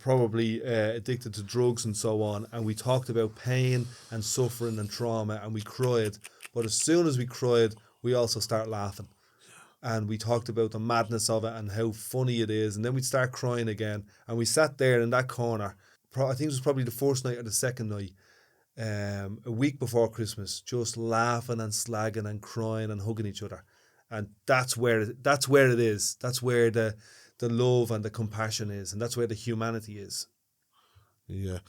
probably addicted to drugs and so on. And we talked about pain and suffering and trauma, and we cried. But as soon as we cried, we also start laughing. And we talked about the madness of it and how funny it is. And then we'd start crying again. And we sat there in that corner. I think it was probably the first night or the second night, a week before Christmas, just laughing and slagging and crying and hugging each other. And that's where it is. That's where the love and the compassion is. And that's where the humanity is. Yeah.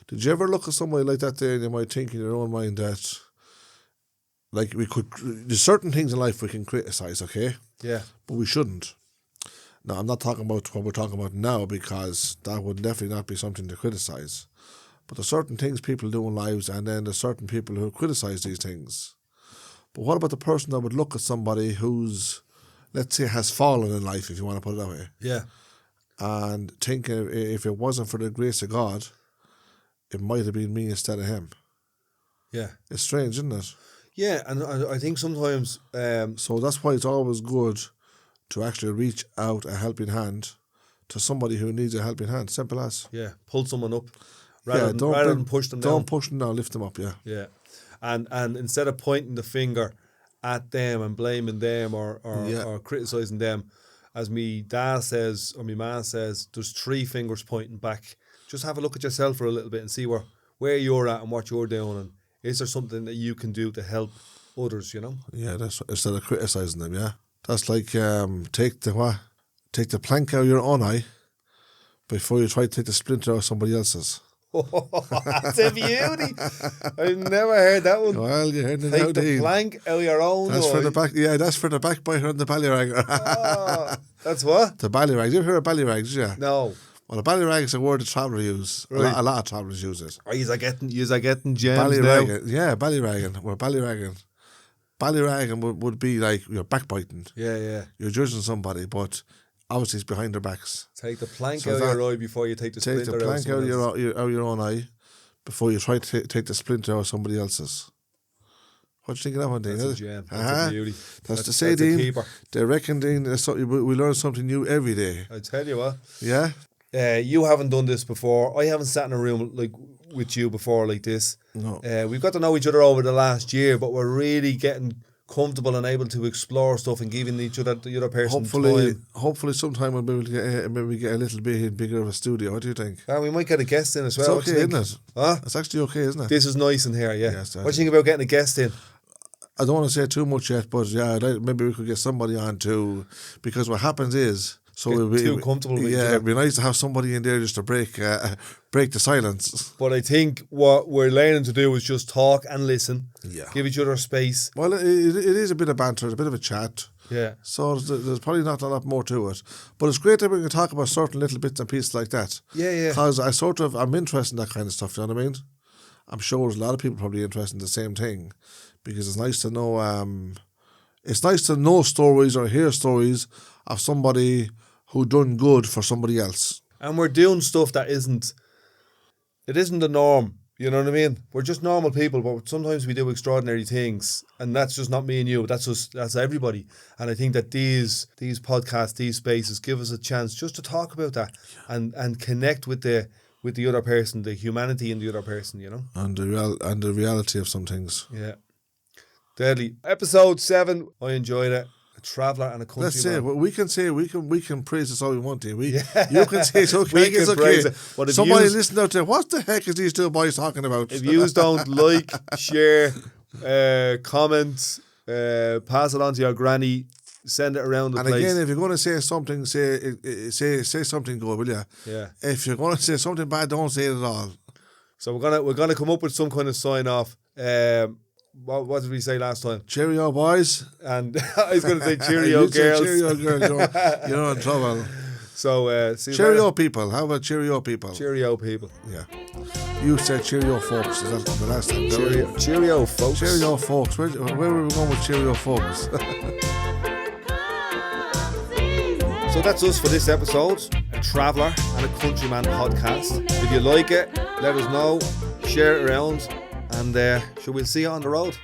Did you ever look at somebody like that there and you might think in your own mind that, like, there's certain things in life we can criticise, okay? Yeah. But we shouldn't. Now, I'm not talking about what we're talking about now, because that would definitely not be something to criticise. But there's certain things people do in lives, and then there's certain people who criticise these things. But what about the person that would look at somebody who's, let's say, has fallen in life, if you want to put it that way, Yeah. and think if it wasn't for the grace of God, it might have been me instead of him? Yeah. It's strange, isn't it? Yeah, and I think sometimes... So that's why it's always good to actually reach out a helping hand to somebody who needs a helping hand. Simple as. Yeah, pull someone up rather than push them down. Don't push them down, lift them up, yeah. Yeah, and instead of pointing the finger at them and blaming them or criticising them, as me dad says or me ma says, there's 3 fingers pointing back. Just have a look at yourself for a little bit and see where you're at and what you're doing, and is there something that you can do to help others, Yeah, that's instead of criticising them, yeah. That's like take the plank out of your own eye before you try to take the splinter out of somebody else's. That's a beauty. I've never heard that one. Well, you heard it Take now, the plank out of your own That's eye. for the back. Yeah, that's for the backbiter and the ballyragger. That's what? The ballyrag. You ever heard of ballyrags? Yeah. No. Well, a ballyrag is a word that travellers use. Right. A lot of travellers use it. Are you getting gems now? Ballyragging. Yeah, ballyragging. We're ballyragging. Ballyragging would be like you're backbiting. Yeah. You're judging somebody, but obviously it's behind their backs. Take the plank out of your eye before you take the splinter out. Take the plank out of your own eye before you try to take the splinter out of somebody else's. What do you think of that one, Dean? That's a gem. That's a beauty. That's to say, Dean, they reckon, Dean, we learn something new every day. I tell you what. Yeah? You haven't done this before. I haven't sat in a room like with you before like this. No. We've got to know each other over the last year, but we're really getting comfortable and able to explore stuff and giving the other person time. Hopefully sometime we'll be able to maybe get a little bit bigger of a studio. What do you think? We might get a guest in as well. It's okay, isn't it? Huh? It's actually okay, isn't it? This is nice in here, yeah. Yes, what do you think about getting a guest in? I don't want to say too much yet, but yeah, maybe we could get somebody on too, because what happens is... So we'll be too comfortable with each other. It'd be nice to have somebody in there just to break the silence. But I think what we're learning to do is just talk and listen. Yeah. Give each other space. Well, it is a bit of banter, a bit of a chat. Yeah. So there's probably not a lot more to it. But it's great that we can talk about certain little bits and pieces like that. Yeah. Because I'm interested in that kind of stuff, you know what I mean? I'm sure there's a lot of people probably interested in the same thing. Because it's nice to know stories or hear stories of somebody who done good for somebody else. And we're doing stuff that isn't the norm. You know what I mean? We're just normal people, but sometimes we do extraordinary things. And that's just not me and you. That's everybody. And I think that these podcasts, these spaces give us a chance just to talk about that and connect with the other person, the humanity in the other person, And the reality of some things. Yeah. Deadly. Episode 7, I enjoyed it. A traveller and a countryman. Let's say we can praise this all we want to. You can say it's okay. It's okay. But somebody listening out there, what the heck is these two boys talking about? If you don't like, share, comment, pass it on to your granny, send it around the place. And again, if you're going to say something, say something good, will you? Yeah. If you're going to say something bad, don't say it at all. So we're gonna come up with some kind of sign off. What did we say last time? Cheerio, boys. And I was going to say cheerio, girls. Cheerio, girls. You're in trouble. So, see you cheerio, later. people. How about cheerio, people? Cheerio, people. Yeah. You said cheerio, folks. Is that the last time? Cheerio, folks. Cheerio, folks. Where were we going with cheerio, folks? So that's us for this episode, a Traveller and a Countryman podcast. If you like it, let us know, share it around, and we'll see you on the road.